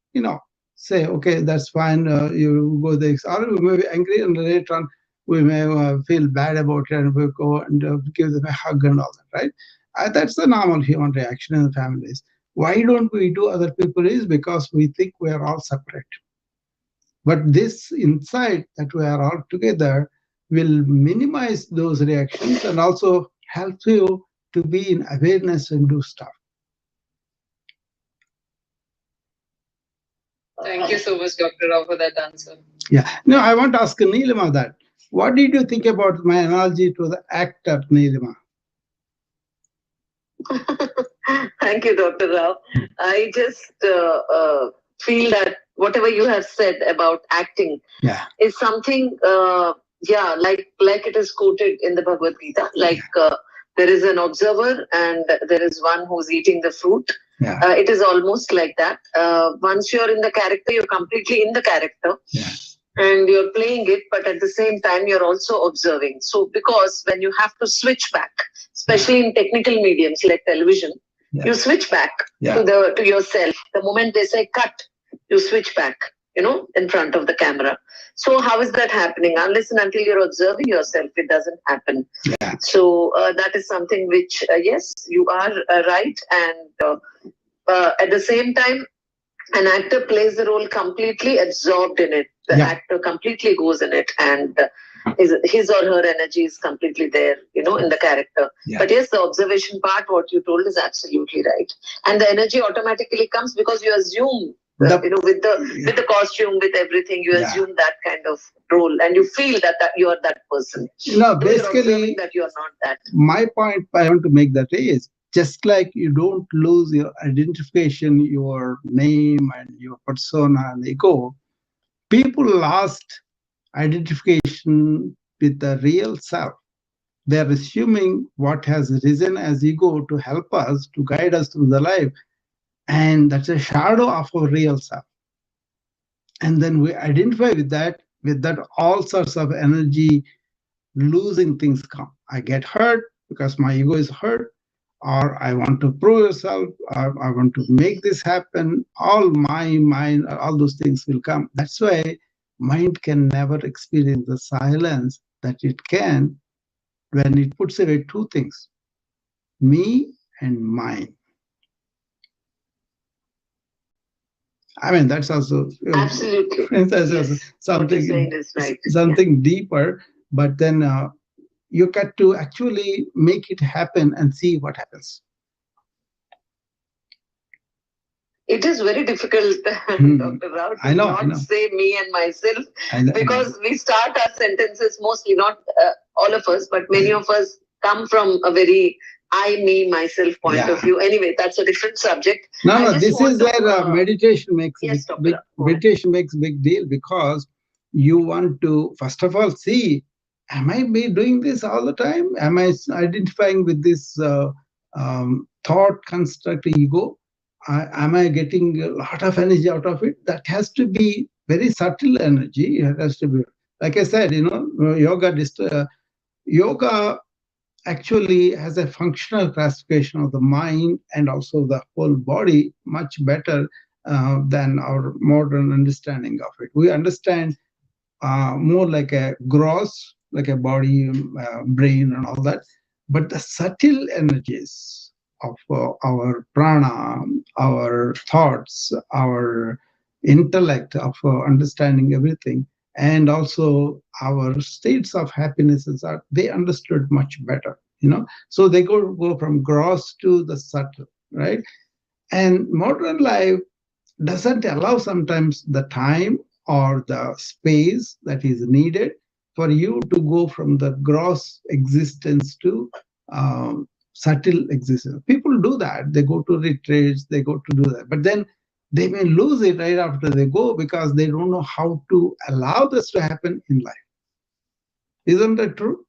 say, okay, that's fine, you go this, or we may be angry and later on we may feel bad about it and we go and give them a hug and all that, right? That's the normal human reaction in the families. Why don't we do other people is because we think we are all separate. But this insight that we are all together will minimize those reactions and also help you to be in awareness and do stuff. Thank you so much, Dr. Rao, for that answer. Yeah. Now, I want to ask Neelima that. What did you think about my analogy to the actor, Neelima? Thank you, Dr. Rao. I just feel that whatever you have said about acting is something, like it is quoted in the Bhagavad Gita, like there is an observer and there is one who's eating the fruit. It is almost like that. Once you're in the character, you're completely in the character. And you're playing it, but at the same time, you're also observing. So, because when you have to switch back, especially in technical mediums like television, you switch back to yourself. The moment they say cut, you switch back, in front of the camera. So how is that happening? Unless and until you're observing yourself, it doesn't happen. So that is something which, yes, you are right. And at the same time, an actor plays the role completely absorbed in it. The actor completely goes in it, and his or her energy is completely there, in the character. But yes, the observation part, what you told, is absolutely right. And the energy automatically comes because you assume, with the costume, with everything, you assume that kind of role, and you feel that you are that person. Basically, that you are not that. My point I want to make that is, just like you don't lose your identification, your name and your persona and ego, people lost identification with the real self. They are assuming what has risen as ego to help us, to guide us through the life. And that's a shadow of our real self. And then we identify with that all sorts of energy losing things come. I get hurt because my ego is hurt, or I want to prove yourself, or I want to make this happen. All my mind, all those things will come. That's why mind can never experience the silence that it can when it puts away two things, me and mine. I mean, that's also absolutely that's also something deeper. But then you got to actually make it happen and see what happens. It is very difficult, Dr. Rao, to not say me and myself, because we start our sentences, mostly, not all of us, but many of us come from a very I, me, myself point of view. Anyway, that's a different subject. No, this is where meditation makes meditation makes a big deal, because you want to, first of all, see, am I doing this all the time? Am I identifying with this thought construct ego? Am I getting a lot of energy out of it? That has to be very subtle energy. It has to be, like I said, yoga actually has a functional classification of the mind and also the whole body much better than our modern understanding of it. We understand more like a gross, like a body, brain and all that. But the subtle energies of our prana, our thoughts, our intellect of understanding everything, and also our states of happinesses they understood much better, So they go from gross to the subtle, right? And modern life doesn't allow sometimes the time or the space that is needed for you to go from the gross existence to subtle existence. People do that. They go to retreats, they go to do that. But then they may lose it right after they go because they don't know how to allow this to happen in life. Isn't that true?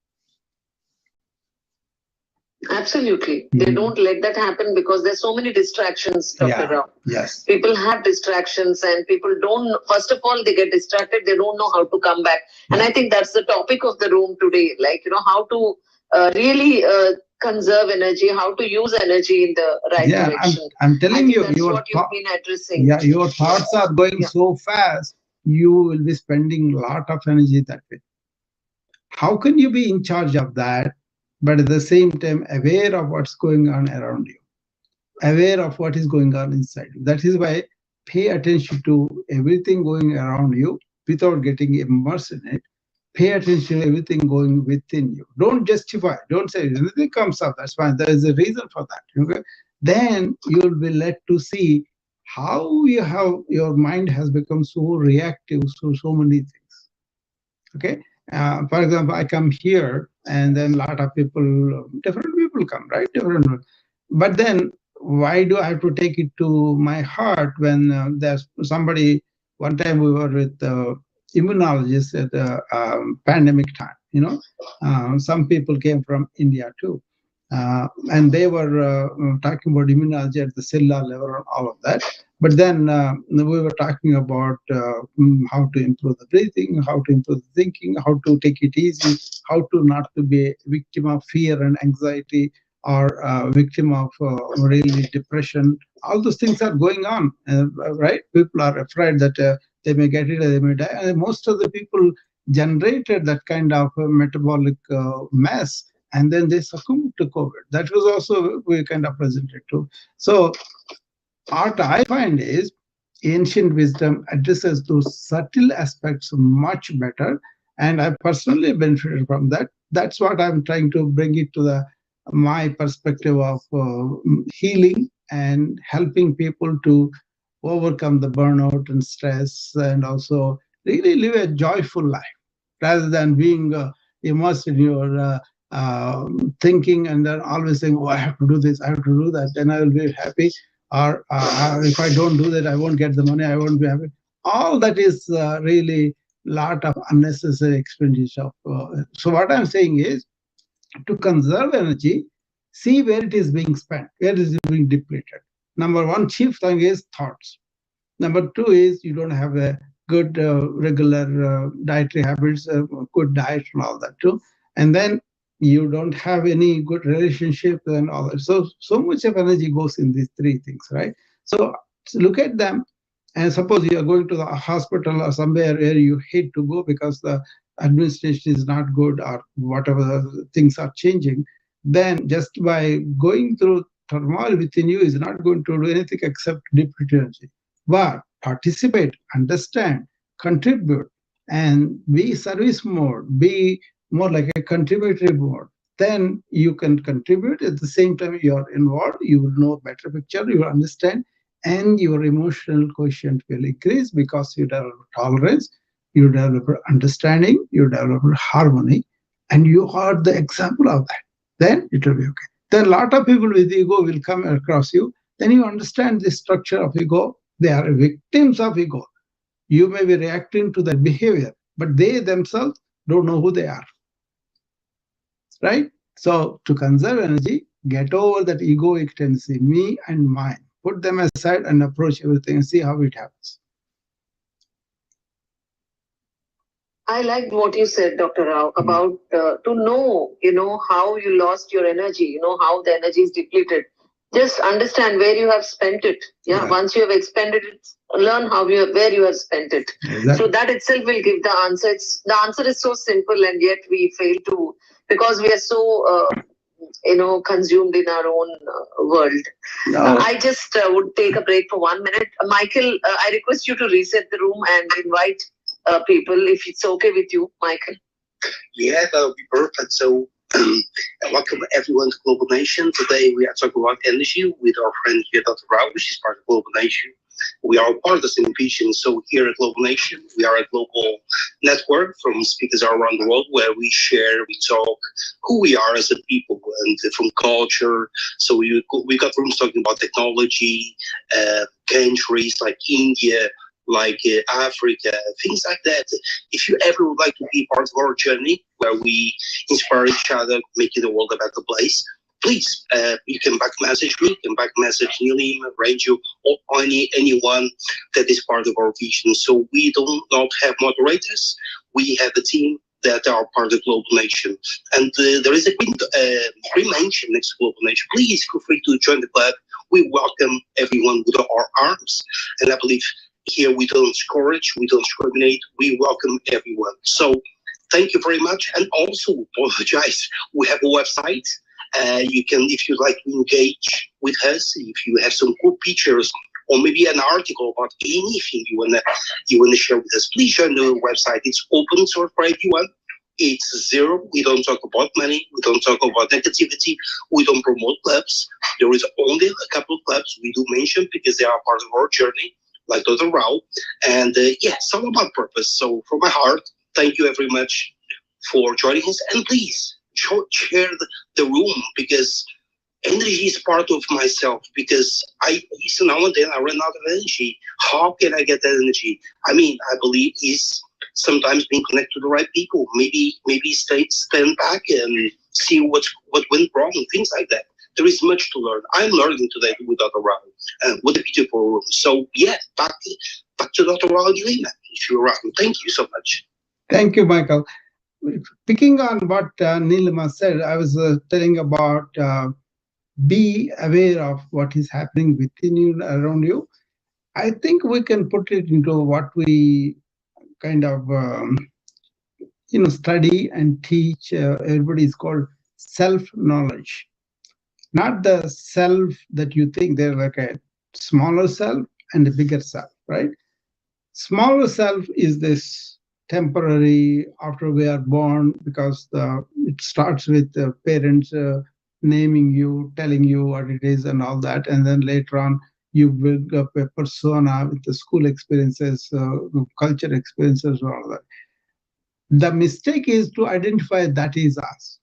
Absolutely. They don't let that happen because there's so many distractions, Dr. Rao. Yes. People have distractions and people don't, first of all, they get distracted. They don't know how to come back. And I think that's the topic of the room today. Like, how to really conserve energy, how to use energy in the right direction. I'm telling you, that's what you've been addressing. Yeah, your thoughts are going so fast, you will be spending a lot of energy that way. How can you be in charge of that, but at the same time aware of what's going on around you, aware of what is going on inside you? That is why pay attention to everything going around you without getting immersed in it. Pay attention to everything going within you. Don't justify. Don't say anything comes up. That's fine. There is a reason for that. Okay? Then you will be led to see how your mind has become so reactive to so many things. Okay. For example, I come here and then a lot of people, different people come, right? Different. But then why do I have to take it to my heart when there's somebody, one time we were with immunologists at the pandemic time, some people came from India too. And they were talking about immunology at the cellular level and all of that. But then we were talking about how to improve the breathing, how to improve the thinking, how to take it easy, how to not to be a victim of fear and anxiety or a victim of really depression. All those things are going on, right? People are afraid that they may get it or they may die. And most of the people generated that kind of metabolic mess, and then they succumbed to COVID. That was also we kind of presented too. So what I find is ancient wisdom addresses those subtle aspects much better, and I personally benefited from that. That's what I'm trying to bring it to the my perspective of healing and helping people to overcome the burnout and stress, and also really live a joyful life rather than being immersed in your thinking and then always saying, oh, I have to do this, I have to do that, then I will be happy. Or if I don't do that, I won't get the money, I won't be happy. All that is really lot of unnecessary expenditure. So what I'm saying is, to conserve energy, see where it is being spent, where it is being depleted. Number one chief thing is thoughts. Number two is you don't have a good regular dietary habits, good diet and all that too. And then you don't have any good relationship and all that. So much of energy goes in these three things, right? So look at them, and suppose you are going to the hospital or somewhere where you hate to go because the administration is not good or whatever things are changing, then just by going through turmoil within you is not going to do anything except deplete energy. But participate, understand, contribute, and be service mode, be more like a contributory mode. Then you can contribute. At the same time, you are involved, you will know a better picture, you will understand, and your emotional quotient will increase because you develop tolerance, you develop understanding, you develop harmony, and you are the example of that. Then it will be okay. Then a lot of people with ego will come across you. Then you understand the structure of ego. They are victims of ego. You may be reacting to that behavior, but they themselves don't know who they are. Right? So to conserve energy, get over that egoic tendency, me and mine. Put them aside and approach everything and see how it happens. I liked what you said, Dr. Rao, about to know, how you lost your energy, how the energy is depleted. Just understand where you have spent it. Yeah. Once you have expended it, learn where you have spent it. Exactly. So that itself will give the answer. The answer is so simple, and yet we fail to, because we are so consumed in our own world. No. I just would take a break for 1 minute. Michael, I request you to reset the room and invite people, if it's okay with you, Michael. Yeah, that would be perfect. So, welcome everyone to Global Nation. Today we are talking about energy with our friend here, Dr. Rao, which is part of Global Nation. We are part of the same vision. So here at Global Nation, we are a global network from speakers around the world where we share, we talk who we are as a people and from culture. So we got rooms talking about technology, countries like India, like Africa, things like that. If you ever would like to be part of our journey where we inspire each other, making the world a better place, please, you can back message me, you can back message Neelim, Ranju, or anyone that is part of our vision. So we do not have moderators. We have a team that are part of Global Nation. And there is a green mention next to Global Nation. Please feel free to join the club. We welcome everyone with our arms. And I believe here we don't discourage, we don't discriminate, we welcome everyone. So thank you very much. And also apologize, we have a website. You can, if you'd like to engage with us, if you have some cool pictures or maybe an article about anything you wanna share with us, please join the website. It's open source for everyone. It's zero. We don't talk about money. We don't talk about negativity. We don't promote clubs. There is only a couple of clubs we do mention because they are part of our journey, like Dr. Rao. And yeah, it's all about purpose. So from my heart, thank you very much for joining us. And please share the room, because energy is part of myself. Because I now and then I run out of energy. How can I get that energy? I mean, I believe is sometimes being connected to the right people. Maybe stand back and see what went wrong, things like that. There is much to learn. I'm learning today with Dr. Rao, and what a beautiful room. So yeah, back to Dr. Rao and Elena, if you're around. Thank you so much. Thank you, Michael. Picking on what Nilima said, I was telling about be aware of what is happening within you, around you. I think we can put it into what we kind of study and teach. Everybody is called self-knowledge. Not the self that you think. They're like a smaller self and a bigger self, right? Smaller self is this temporary after we are born, because it starts with the parents naming you, telling you what it is and all that. And then later on, you build up a persona with the school experiences, culture experiences, all that. The mistake is to identify that is us.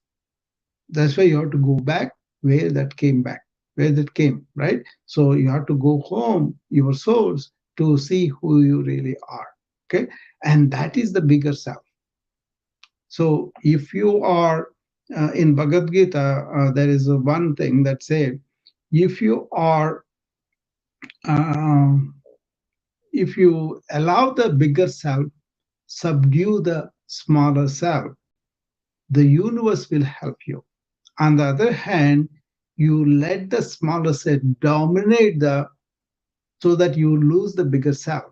That's why you have to go back where that came back, where that came, right? So you have to go home, your souls, to see who you really are. Okay. And that is the bigger self. So if you are in Bhagavad Gita, there is one thing that said, if you are, if you allow the bigger self subdue the smaller self, the universe will help you. On the other hand, you let the smaller self dominate so that you lose the bigger self,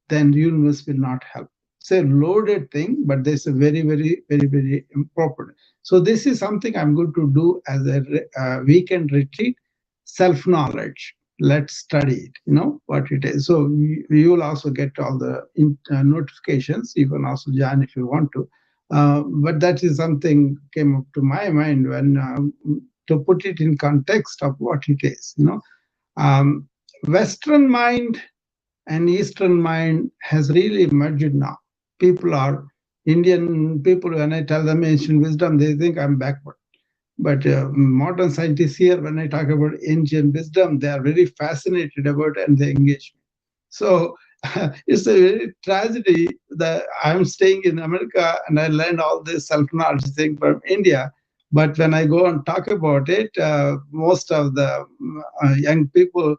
then the universe will not help. It's a loaded thing, but there's a very, very, very, very important. So this is something I'm going to do as a weekend retreat, self-knowledge. Let's study it, what it is. So you will also get all the notifications. You can also join if you want to. But that is something came up to my mind when to put it in context of what it is. Western mind and Eastern mind has really merged now. Indian people, when I tell them ancient wisdom, they think I'm backward. But modern scientists here, when I talk about ancient wisdom, they are very fascinated about it and they engage me. So it's a very tragedy that I'm staying in America and I learned all this self-knowledge thing from India. But when I go and talk about it, most of the young people,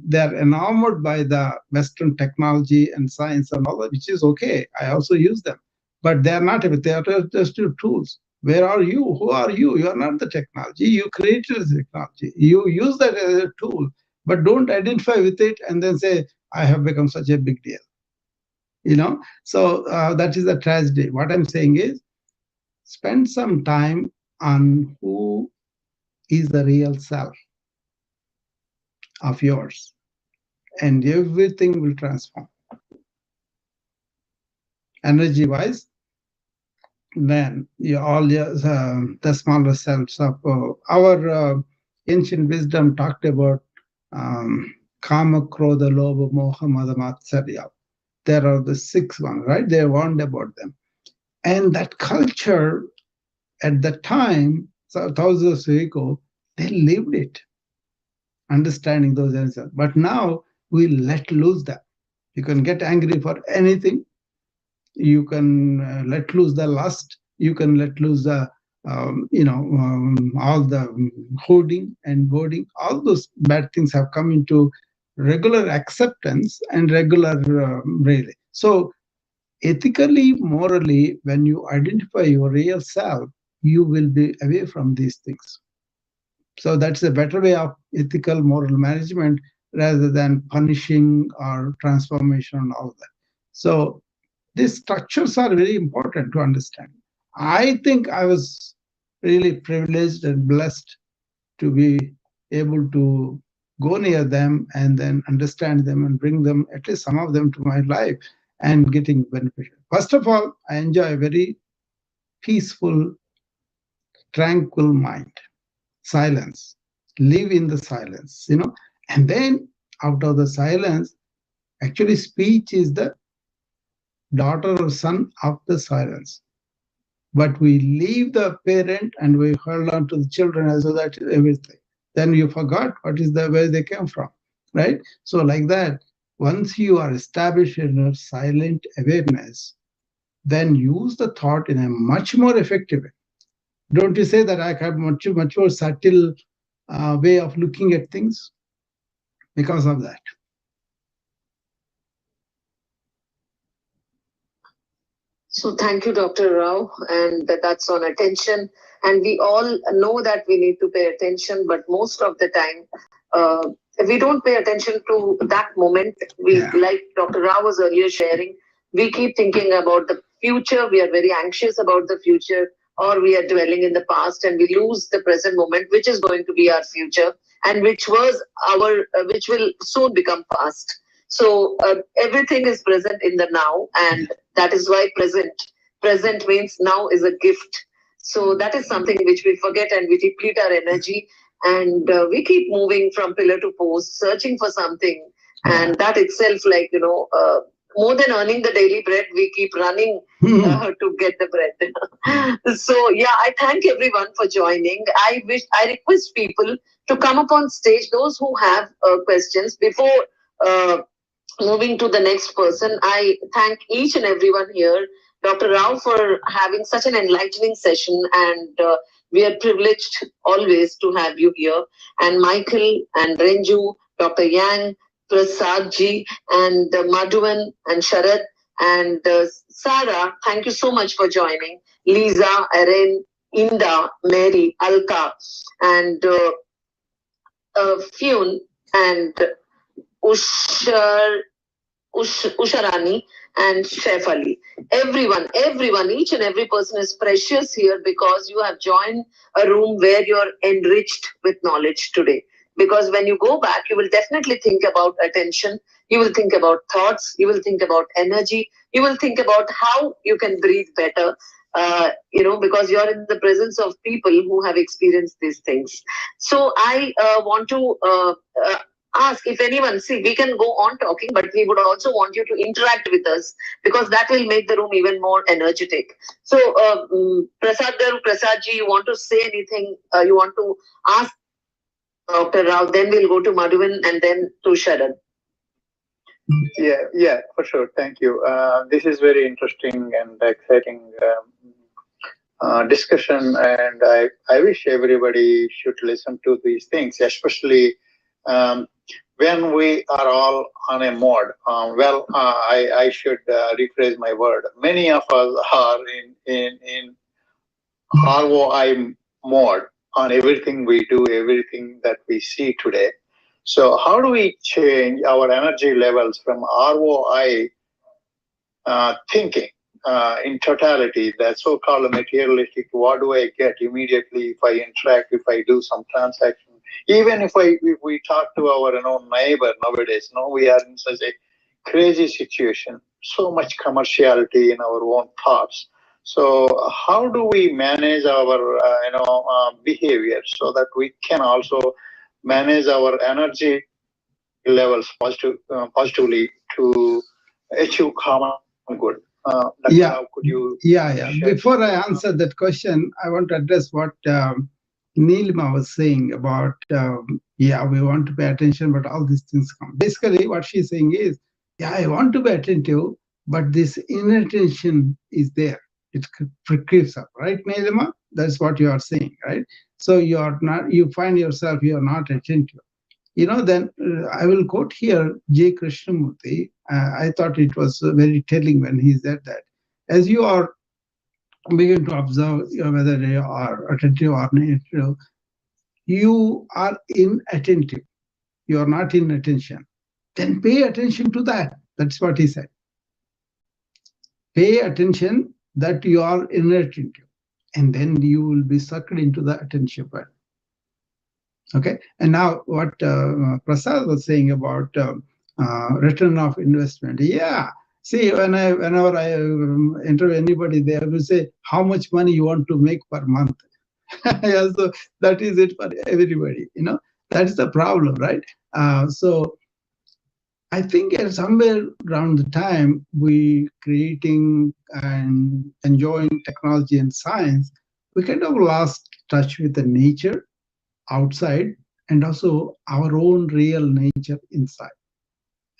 they're enamored by the Western technology and science and all that, which is okay. I also use them. But they are not, they are just tools. Where are you? Who are you? You are not the technology. You created the technology. You use that as a tool, but don't identify with it and then say, I have become such a big deal. So that is the tragedy. What I'm saying is, spend some time on who is the real self of yours, and everything will transform. Energy wise, then the smaller selves of our ancient wisdom talked about Kama, Krodha, Lobha, Moha, Mada, Matsarya. There are the 6 ones, right? They warned about them. And that culture at the time, so thousands of years ago, they lived it, understanding those answers. But now we let loose that. You can get angry for anything. You can let loose the lust. You can let loose the all the hoarding and boarding, all those bad things have come into regular acceptance and regular really. So ethically, morally, when you identify your real self, you will be away from these things. So that's a better way of ethical moral management rather than punishing or transformation and all that. So these structures are very important to understand. I think I was really privileged and blessed to be able to go near them and then understand them and bring them, at least some of them, to my life and getting beneficial. First of all, I enjoy a very peaceful, tranquil mind, silence, live in the silence, and then out of the silence, actually, speech is the daughter or son of the silence. But we leave the parent and we hold on to the children as though that is everything. Then you forgot what is the where they came from, right? So like that, once you are established in a silent awareness, then use the thought in a much more effective way. Don't you say that I have much more subtle way of looking at things because of that? So thank you, Dr. Rao, and that's on attention. And we all know that we need to pay attention, but most of the time, we don't pay attention to that moment. Like Dr. Rao was earlier sharing, we keep thinking about the future. We are very anxious about the future, or we are dwelling in the past, and we lose the present moment, which is going to be our future, and which will soon become past. So everything is present in the now, and that is why present means now is a gift. So that is something which we forget, and we deplete our energy, and we keep moving from pillar to post, searching for something, and that itself, like more than earning the daily bread, we keep running to get the bread. So yeah, I thank everyone for joining. I request people to come up on stage, those who have questions before uh, moving to the next person. I thank each and everyone here, Dr. Rao, for having such an enlightening session, and we are privileged always to have you here. And Michael and Renju, Dr. Yang, Prasad ji, and Madhuvan and Sharad and Sarah, thank you so much for joining. Lisa, Erin, Inda, Mary, Alka, and Fune, and Ushar Usharani and Chef Ali. Everyone, each and every person is precious here because you have joined a room where you're enriched with knowledge today. Because when you go back, you will definitely think about attention, you will think about thoughts, you will think about energy, you will think about how you can breathe better. Because you're in the presence of people who have experienced these things. So I want to ask if anyone, see, we can go on talking, but we would also want you to interact with us because that will make the room even more energetic. So Prasad ji, you want to say anything? You want to ask Dr. Rao, then we'll go to Madhuvan and then to Sharad. Yeah, for sure. Thank you. This is very interesting and exciting discussion, and I wish everybody should listen to these things, especially when we are all on a mode. I should rephrase my word. Many of us are in ROI mode on everything we do, everything that we see today. So how do we change our energy levels from ROI thinking in totality, the so-called materialistic, what do I get immediately if I interact, if I do some transaction? Even if we talk to our neighbor nowadays, we are in such a crazy situation, so much commerciality in our own thoughts. So how do we manage our behavior so that we can also manage our energy levels positively to achieve common good? Could you Before I answer that question, I want to address what Neelima was saying about, we want to pay attention, but all these things come. Basically, what she's saying is, I want to be attentive, but this inattention is there. it creeps up, right, Nilima? That's what you are saying, right? So you are not, you find yourself, you are not attentive. Then I will quote here J. Krishnamurti. I thought it was very telling when he said that. As you are begin to observe whether you are attentive or not, you are inattentive. You are not in attention. Then pay attention to that. That's what he said. Pay attention that you are inattentive, and then you will be sucked into the attention part. Okay. And now what Prasad was saying about return of investment. Yeah. See, whenever I interview anybody, they will say, how much money you want to make per month? Yeah, so that is it for everybody. That's the problem, right? So I think somewhere around the time we creating and enjoying technology and science, we kind of lost touch with the nature outside and also our own real nature inside.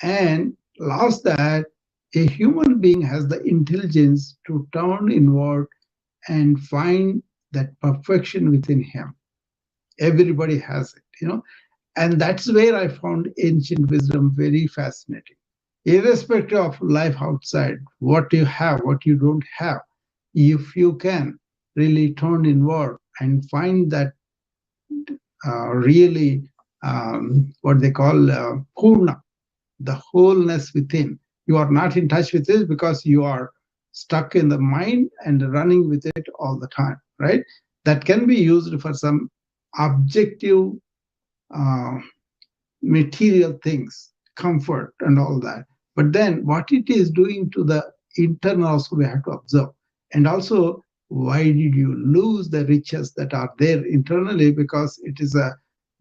And lost that a human being has the intelligence to turn inward and find that perfection within him. Everybody has it. And that's where I found ancient wisdom very fascinating. Irrespective of life outside, what you have, what you don't have, if you can really turn inward and find that really what they call purna, the wholeness within, you are not in touch with it because you are stuck in the mind and running with it all the time, right? That can be used for some objective uh, material things, comfort and all that. But then what it is doing to the internal also we have to observe. And also, why did you lose the riches that are there internally? Because it is a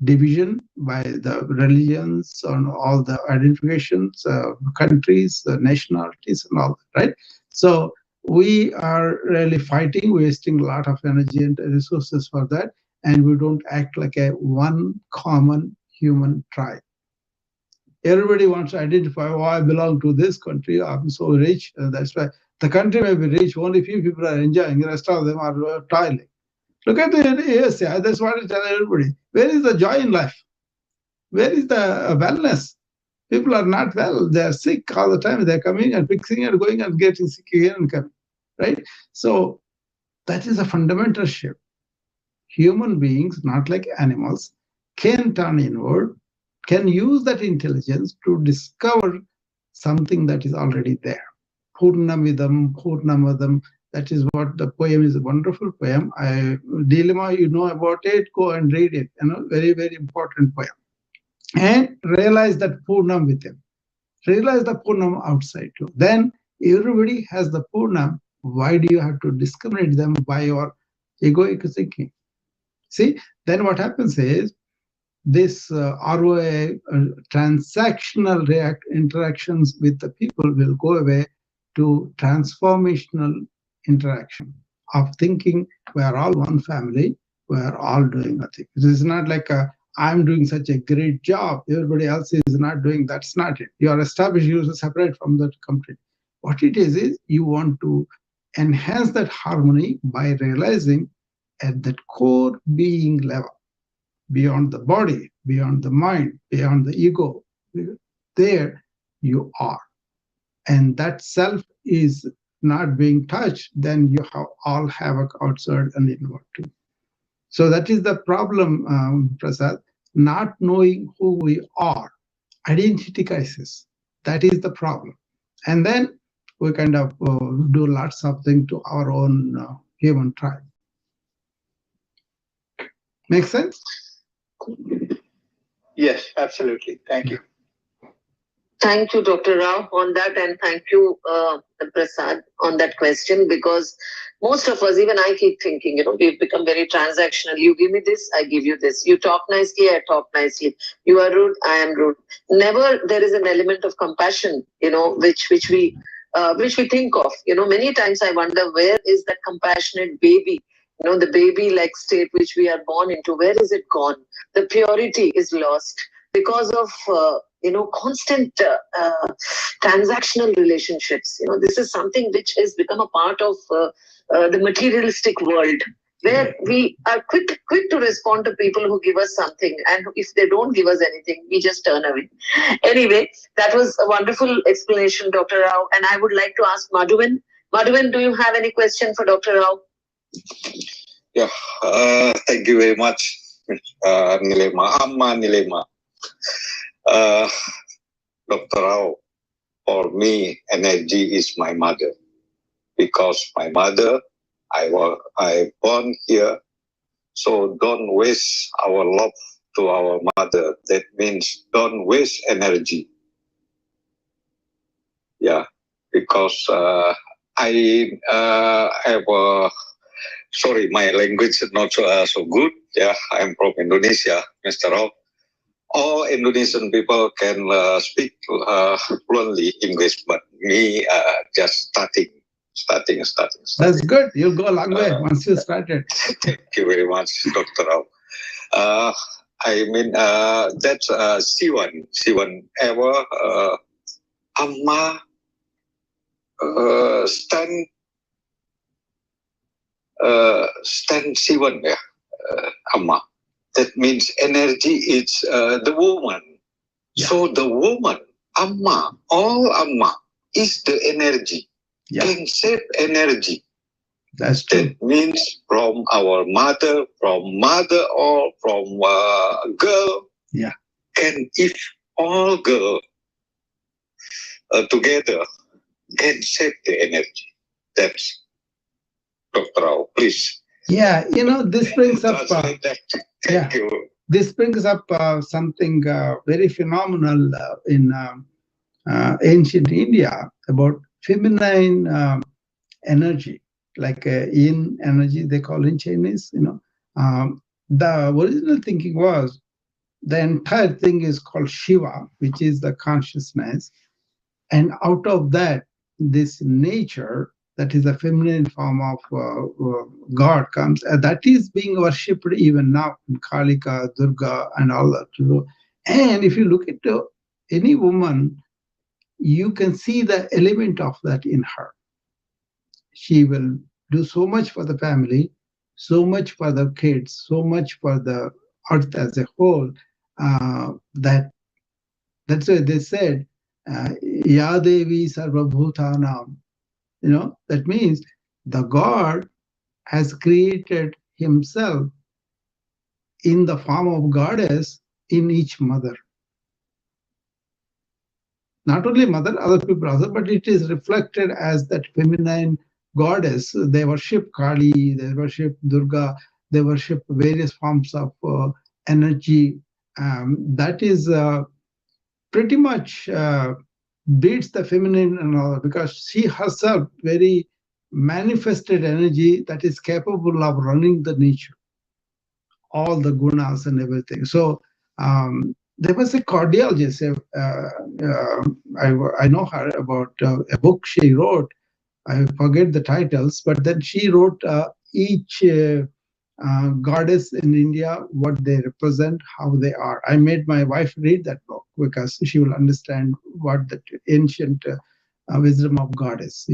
division by the religions and all the identifications, countries, nationalities and all that, right? So we are really fighting, wasting a lot of energy and resources for that. And we don't act like a one common human tribe. Everybody wants to identify, oh, I belong to this country, I'm so rich. That's why the country may be rich, only few people are enjoying, the rest of them are toiling. Look at the USA, that's what I tell everybody. Where is the joy in life? Where is the wellness? People are not well, they are sick all the time, they're coming and fixing and going and getting sick again and coming, right? So that is a fundamental shift. Human beings, not like animals, can turn inward, can use that intelligence to discover something that is already there. Purnamidam, Purnamadam, that is what the poem is, a wonderful poem. Dilemma, you know about it, go and read it. Very, very important poem. And realize that Purnam with him. Realize the Purnam outside too. Then everybody has the Purnam. Why do you have to discriminate them by your egoic thinking? See, then what happens is this ROA, transactional interactions with the people will go away to transformational interaction of thinking we are all one family, we are all doing nothing. It is not like I'm doing such a great job, everybody else is not doing, that's not it. You are established, you are separate from that company. What it is you want to enhance that harmony by realizing at that core being level, beyond the body, beyond the mind, beyond the ego, there you are. And that self is not being touched, then you have all havoc outside and inward too. So that is the problem, Prasad, not knowing who we are, identity crisis. That is the problem. And then we kind of do lots of things to our own human tribe. Make sense? Yes, absolutely. Thank you. Thank you, Dr. Rao, on that, and thank you, Prasad, on that question, because most of us, even I keep thinking, we've become very transactional. You give me this, I give you this. You talk nicely, I talk nicely. You are rude, I am rude. Never there is an element of compassion, which we think of. Many times I wonder, where is that compassionate baby? The baby-like state which we are born into, where is it gone? The purity is lost because of constant transactional relationships. This is something which has become a part of the materialistic world, where we are quick to respond to people who give us something, and if they don't give us anything, we just turn away. Anyway, that was a wonderful explanation, Dr. Rao, and I would like to ask Madhuvan. Madhuvan, do you have any question for Dr. Rao? Yeah, thank you very much, Nilema, Amma Nilema. Dr. Rao, for me, energy is my mother. Because my mother, I born here, so don't waste our love to our mother. That means don't waste energy. Yeah, because I have sorry, my language is not so good. Yeah, I'm from Indonesia, Mr. Rao. All Indonesian people can speak fluently English, but me just starting. That's good. You'll go a long way once you started. Thank you very much, Dr. Rao. I mean, that's Siwan ever Amma stand Siwan ya, Amma. That means energy is the woman. Yeah. So the woman, Amma, all Amma is the energy. Yeah. Can save energy. That's true. That means from our mother, or from girl. Yeah. Can if all girl together can save the energy. That's Dr. Rao, please. Yeah, this brings up. Thank you. This brings up something very phenomenal in ancient India about feminine energy, like yin energy they call in Chinese. The original thinking was the entire thing is called Shiva, which is the consciousness, and out of that, this nature that is a feminine form of God comes, that is being worshipped even now in Kalika, Durga, and all that. And if you look at any woman, you can see the element of that in her. She will do so much for the family, so much for the kids, so much for the earth as a whole, that's why they said, Ya Devi Sarvabhutanam. That means the God has created himself in the form of goddess in each mother. Not only mother, other people also, but it is reflected as that feminine goddess. They worship Kali, they worship Durga, they worship various forms of energy. That is pretty much beats the feminine and all, because she herself very manifested energy that is capable of running the nature, all the gunas and everything. So there was a cardiologist, I know her about a book she wrote. I forget the titles, but then she wrote each goddess in India, what they represent, how they are. I made my wife read that book because she will understand what the ancient wisdom of goddess.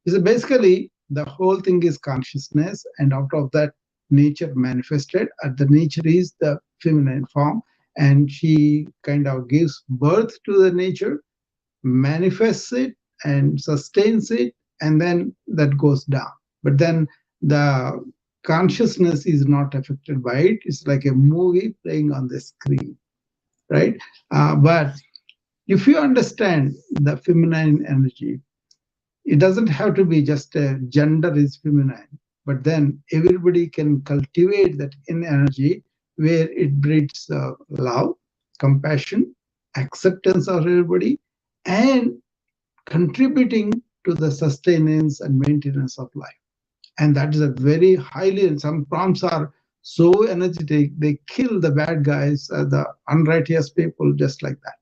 So basically, the whole thing is consciousness, and out of that, nature manifested. And the nature is the feminine form, and she kind of gives birth to the nature, manifests it, and sustains it, and then that goes down. But then the consciousness is not affected by it. It's like a movie playing on the screen, right? But if you understand the feminine energy, it doesn't have to be just a gender is feminine, but then everybody can cultivate that in energy where it breeds love, compassion, acceptance of everybody, and contributing to the sustenance and maintenance of life. And that is a very highly, and some prompts are so energetic, they kill the bad guys, the unrighteous people, just like that.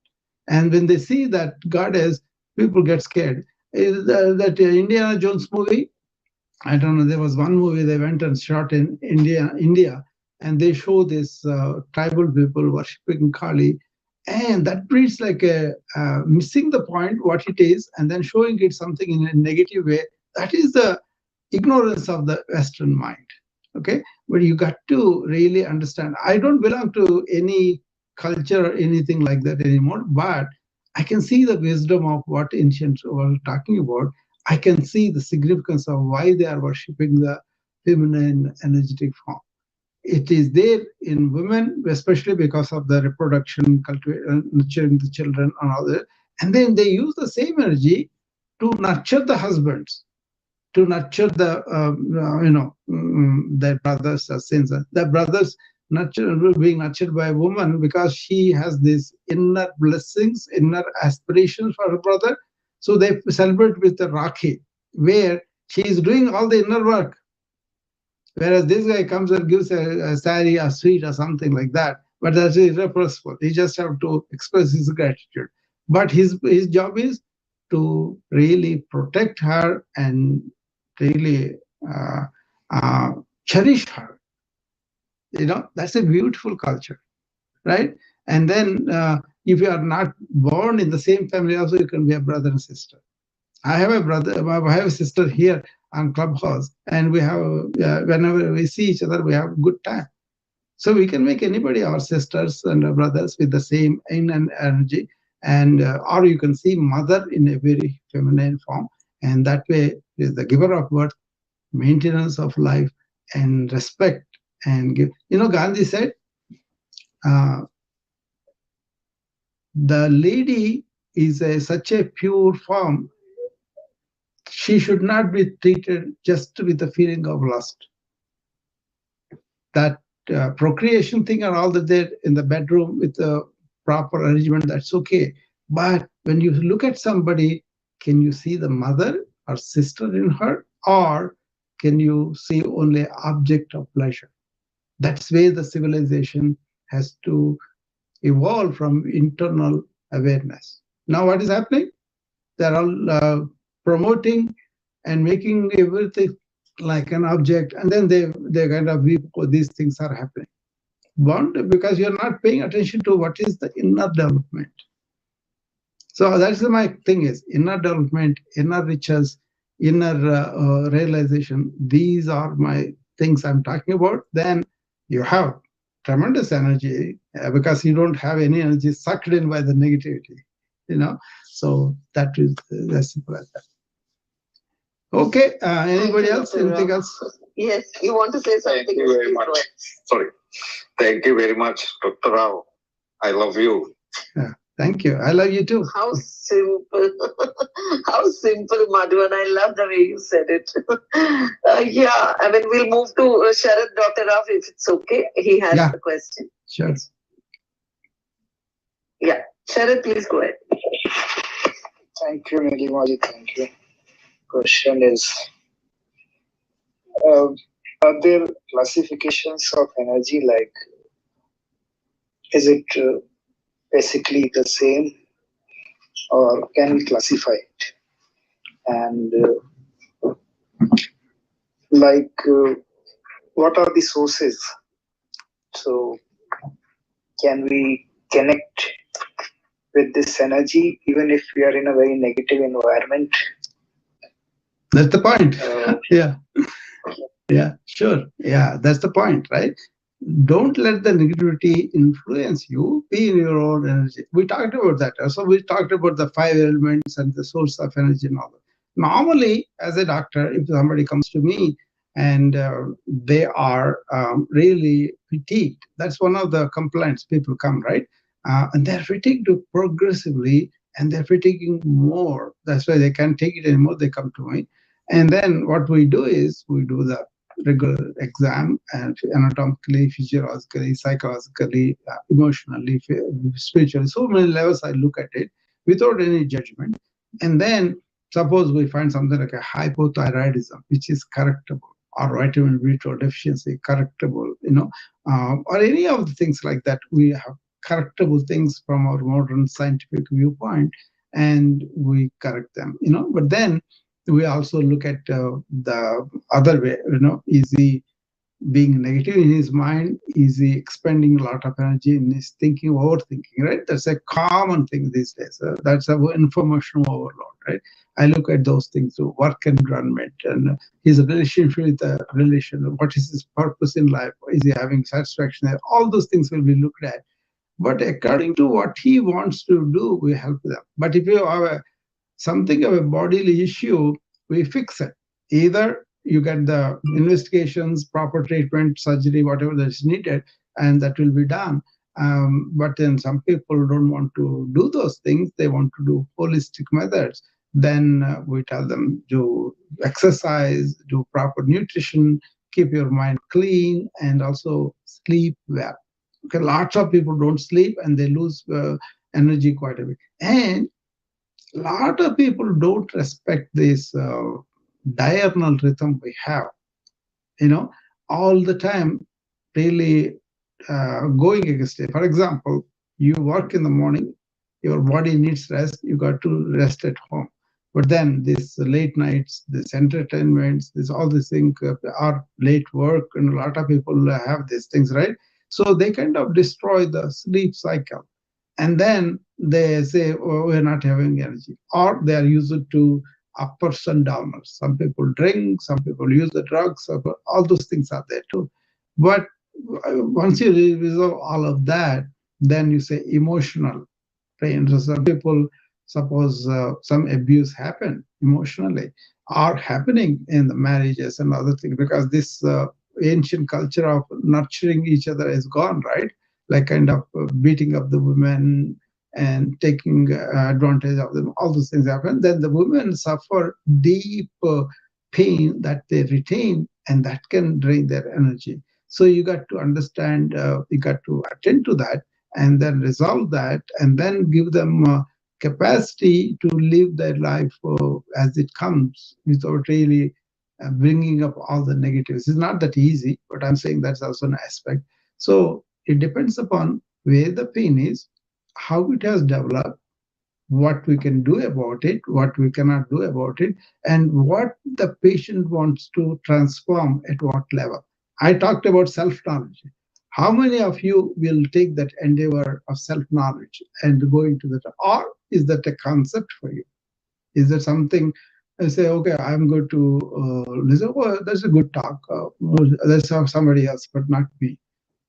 And when they see that goddess, people get scared. That Indiana Jones movie, I don't know, there was one movie they went and shot in India, and they show this tribal people worshipping Kali, and that breeds like a missing the point what it is, and then showing it something in a negative way. That is the ignorance of the Western mind. Okay, but you got to really understand. I don't belong to any culture or anything like that anymore, but I can see the wisdom of what ancients were talking about. I can see the significance of why they are worshipping the feminine energetic form. It is there in women, especially because of the reproduction, nurturing the children and all that. And then they use the same energy to nurture the husbands, to nurture the their brothers or sins. The brothers being nurtured by a woman because she has these inner blessings, inner aspirations for her brother. So they celebrate with the Rakhi, where she is doing all the inner work. Whereas this guy comes and gives a sari, a sweet, or something like that. But that's irrepressible. He just have to express his gratitude. But his job is to really protect her and really uh, cherish her. That's a beautiful culture, right? And then if you are not born in the same family, also you can be a brother and sister. I have a brother, I have a sister here on Clubhouse, and we have, whenever we see each other, we have a good time. So we can make anybody our sisters and our brothers with the same energy, and or you can see mother in a very feminine form, and that way is the giver of birth, maintenance of life, and respect and give. Gandhi said, the lady is such a pure form. She should not be treated just with the feeling of lust. That procreation thing and all that there in the bedroom with the proper arrangement, that's okay. But when you look at somebody, can you see the mother or sister in her, or can you see only object of pleasure? That's where the civilization has to evolve from internal awareness. Now what is happening? They're all promoting and making everything like an object, and then they kind of weep, oh, these things are happening. Because you're not paying attention to what is the inner development. So that's my thing is inner development, inner riches, inner realization. These are my things I'm talking about. Then you have tremendous energy because you don't have any energy sucked in by the negativity. So that is as simple as that. Okay. Anybody else? Anything else? Yes, you want to say something? Thank you very much. Sorry. Thank you very much, Dr. Rao. I love you. Yeah, thank you. I love you too. How simple. How simple, Madhavan. I love the way you said it. Yeah, I mean, we'll move to Sharad, Dr. Rao, if it's okay. He has the question. Sure. Yeah. Sharad, please go ahead. Thank you, Nilimaji. Thank you. Question is, are there classifications of energy, like, is it basically the same, or can we classify it? And what are the sources? So can we connect with this energy even if we are in a very negative environment? That's the point. Yeah, sure. Yeah, that's the point, right? Don't let the negativity influence you. Be in your own energy. We talked about that. So we talked about the 5 elements and the source of energy and all that. Normally, as a doctor, if somebody comes to me and they are really fatigued, that's one of the complaints. People come, right? And they're fatigued progressively, and they're fatiguing more. That's why they can't take it anymore. They come to me. And then what we do is we do the regular exam, and anatomically, physiologically, psychologically, emotionally, spiritually. So many levels I look at it without any judgment. And then suppose we find something like a hypothyroidism, which is correctable, or vitamin B12 deficiency, correctable, or any of the things like that. We have correctable things from our modern scientific viewpoint, and we correct them, but then we also look at the other way, is the being negative in his mind, is he expending a lot of energy in his thinking, overthinking, right? That's a common thing these days. That's a information overload, right? I look at those things, so work environment and his relationship with the relation, what is his purpose in life, is he having satisfaction there? All those things will be looked at. But according to what he wants to do, we help them. But if you have something of a bodily issue, we fix it. Either you get the investigations, proper treatment, surgery, whatever that is needed, and that will be done. But then some people don't want to do those things. They want to do holistic methods. Then we tell them do exercise, do proper nutrition, keep your mind clean, and also sleep well. Okay, lots of people don't sleep and they lose energy quite a bit. And a lot of people don't respect this diurnal rhythm we have, you know, all the time, really going against it. For example, you work in the morning, your body needs rest, you got to rest at home. But then this late nights, this entertainments, this all these things are late work, and a lot of people have these things, right? So they kind of destroy the sleep cycle, and then they say, oh, we're not having energy, or they are used to uppers and downers. Some people drink, some people use the drugs, all those things are there too. But once you resolve all of that, then you say emotional pain. So some people, suppose some abuse happened emotionally, are happening in the marriages and other things, because this ancient culture of nurturing each other is gone, right? Like kind of beating up the women and taking advantage of them, all those things happen. Then the women suffer deep pain that they retain, and that can drain their energy. So you got to understand, you got to attend to that, and then resolve that, and then give them capacity to live their life as it comes, without really bringing up all the negatives. It's not that easy, but I'm saying that's also an aspect. So it depends upon where the pain is, how it has developed, what we can do about it, what we cannot do about it, and what the patient wants to transform at what level. I talked about self-knowledge. How many of you will take that endeavor of self-knowledge and go into that? Or is that a concept for you? Is there something I say, okay, I'm going to listen, oh, that's a good talk. Let's have somebody else, but not me.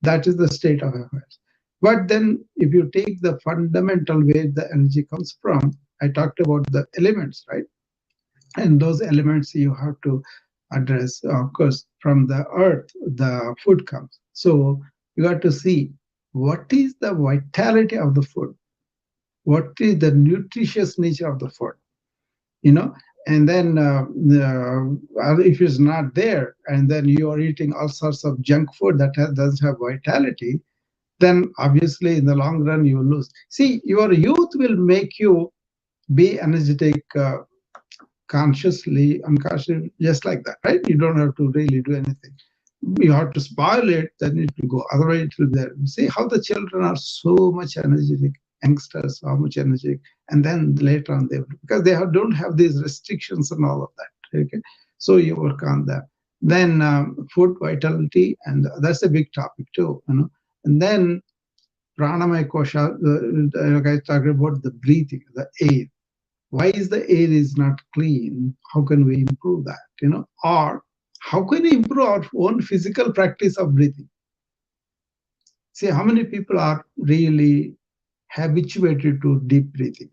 That is the state of affairs. But then if you take the fundamental where the energy comes from, I talked about the elements, right? And those elements you have to address. Of course, from the earth, the food comes. So you got to see what is the vitality of the food, what is the nutritious nature of the food, you know. And then if it's not there, and then you are eating all sorts of junk food that doesn't have vitality, then obviously in the long run you will lose. See, your youth will make you be energetic, consciously, unconsciously, just like that, right? You don't have to really do anything. You have to spoil it, then it will go. Otherwise, it will be there. See how the children are so much energetic, youngsters, how much energetic, and then later on because they don't have these restrictions and all of that. Okay, so you work on that. Then food vitality, and that's a big topic too, you know. And then pranamaya kosha, like I talked about the breathing, the air. Why is the air is not clean? How can we improve that? You know, or how can we improve our own physical practice of breathing? See, how many people are really habituated to deep breathing?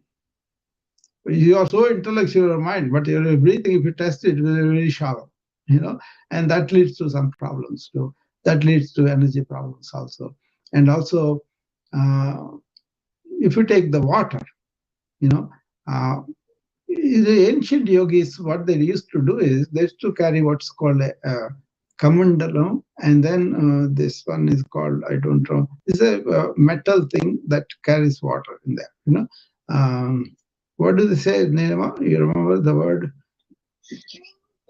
You are so intellectual mind, but your breathing, if you test it, will be very shallow, you know, and that leads to some problems too. That leads to energy problems also. And also, uh, if you take the water, you know, the ancient yogis, what they used to do is they used to carry what's called a kamandalam, and then this one is called, I don't know, it's a metal thing that carries water in there, you know. What do they say, Nirama? You remember the word?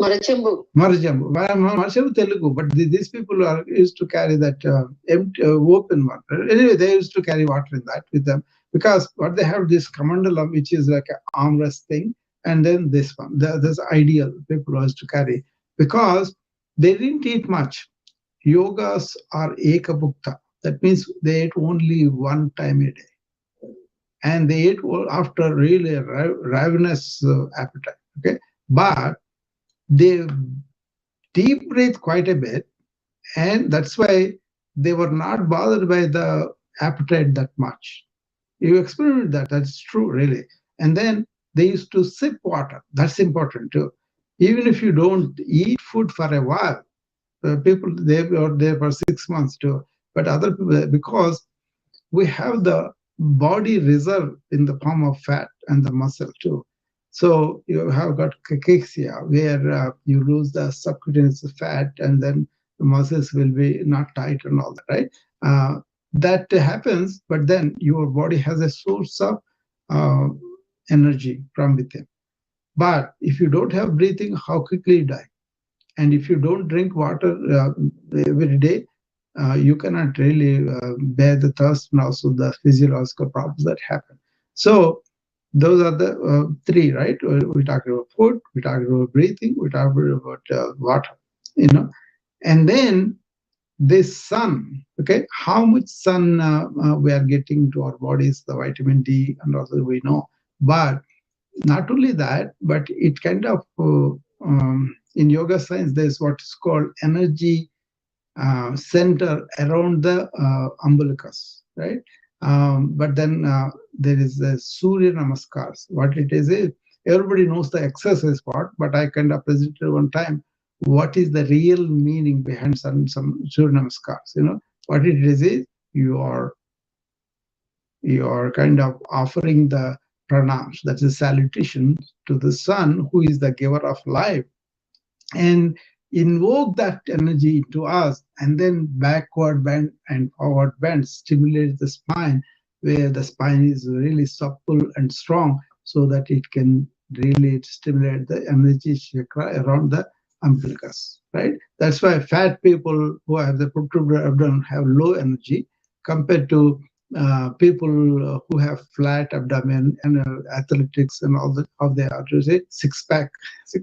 Marachambu. Marachambu. Marachambu Telugu, but these people are used to carry that empty, open water. Anyway, they used to carry water in that with them, because what they have this kamandalam, which is like an armrest thing, and then this one, this ideal people used to carry, because they didn't eat much. yogas are ekabhukta. That means they ate only one time a day. And they ate after really ravenous appetite. Okay, but they deep breathe quite a bit, and that's why they were not bothered by the appetite that much. You experiment that, that's true, really. And then they used to sip water. That's important too. Even if you don't eat food for a while, people, they were there for 6 months too. But other people, because we have the body reserve in the form of fat and the muscle too. So you have got cachexia, where you lose the subcutaneous fat, and then the muscles will be not tight and all that, right? That happens, but then your body has a source of uh, energy from within. But if you don't have breathing, how quickly you die? And if you don't drink water every day, you cannot really bear the thirst and also the physiological problems that happen. So those are the three, right? We talked about food, we talked about breathing, we talked about water, and then this sun. Okay, how much sun we are getting to our bodies, the vitamin D, and also we know. But not only that, but it kind of in yoga science, there's what is called energy center around the umbilicus, right? But then there is the Surya Namaskars. What it is, everybody knows the exercise part, but I kind of presented one time what is the real meaning behind some Surya Namaskars. What it is you are kind of offering the pranams, that is salutation to the sun, who is the giver of life, and invoke that energy to us, and then backward bend and forward bend stimulate the spine, where the spine is really supple and strong, so that it can really stimulate the energy chakra around the umbilicus, right? That's why fat people who have the protuberant abdomen have low energy compared to people who have flat abdomen and athletics and all that, how they are to say six pack, they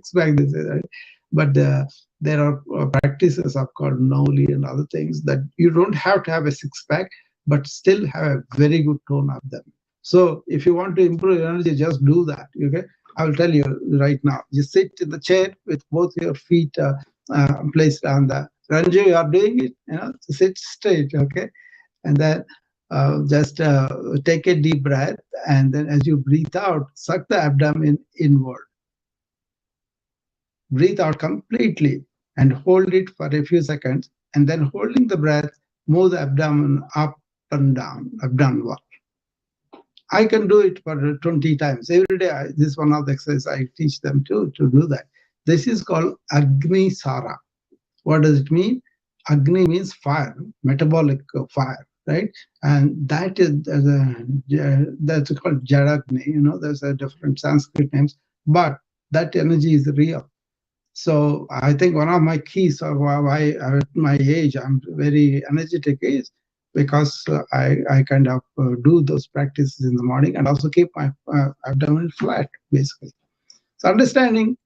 say, right? But there are practices of called Noli and other things that you don't have to have a six pack, but still have a very good tone of them. So if you want to improve your energy, just do that. Okay, I will tell you right now. You sit in the chair with both your feet placed on the Ranju. You are doing it. Sit straight. Okay, and then just take a deep breath, and then as you breathe out, suck the abdomen inward. Breathe out completely and hold it for a few seconds, and then holding the breath, move the abdomen up and down, abdomen. I can do it for 20 times every day. This is one of the exercises I teach them to do that. This is called Agni Sara. What does it mean? Agni means fire, metabolic fire, right? And that is that's called Jadagni. There's a different Sanskrit names, but that energy is real. So I think one of my keys of why at my age I'm very energetic is because I kind of do those practices in the morning and also keep my abdomen flat, basically. So understanding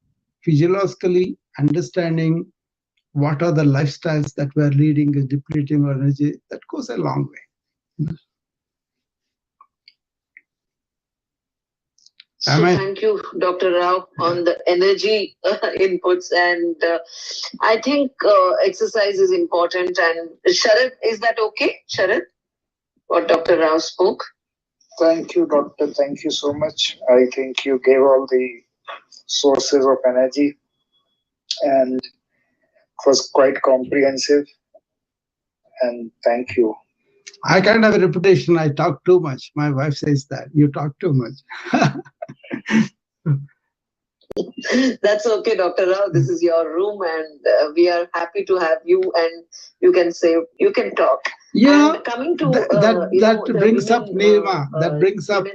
physiologically, understanding what are the lifestyles that we're leading is depleting our energy, that goes a long way. So thank you, Dr. Rao, on the energy inputs, and I think exercise is important. And Sharad, is that okay, Sharad? What Dr. Rao spoke? Thank you, doctor. Thank you so much. I think you gave all the sources of energy, and it was quite comprehensive. And thank you. I kind of have a reputation. I talk too much. My wife says that you talk too much. That's okay, Dr. Rao. This is your room, and we are happy to have you. And you can talk. Yeah, and coming to that brings up Nima. That brings up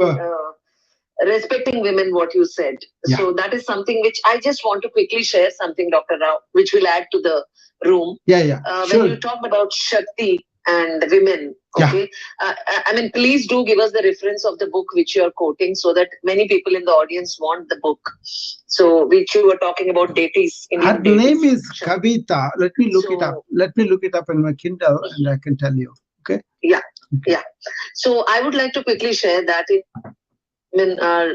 respecting women. What you said. Yeah. So that is something which I just want to quickly share something, Dr. Rao, which will add to the room. Yeah. Sure. When you talk about Shakti and women Okay. I mean, please do give us the reference of the book which you are quoting so that many people in the audience want the book. So, which you were talking about deities. Her name is Kavita. Let me look it up. Let me look it up in my Kindle and I can tell you. Okay. Yeah. Okay. Yeah. So, I would like to quickly share that women are,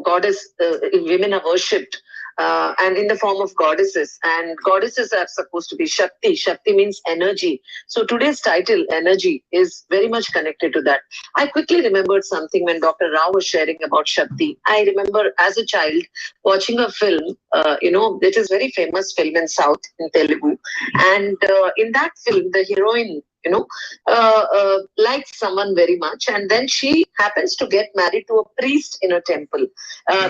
goddess, women are worshipped and in the form of goddesses. And goddesses are supposed to be Shakti. Shakti means energy. So today's title, energy, is very much connected to that. I quickly remembered something when Dr. Rao was sharing about Shakti. I remember as a child watching a film, it is very famous film in South, in Telugu. And in that film, the heroine, likes someone very much, and then she happens to get married to a priest in a temple.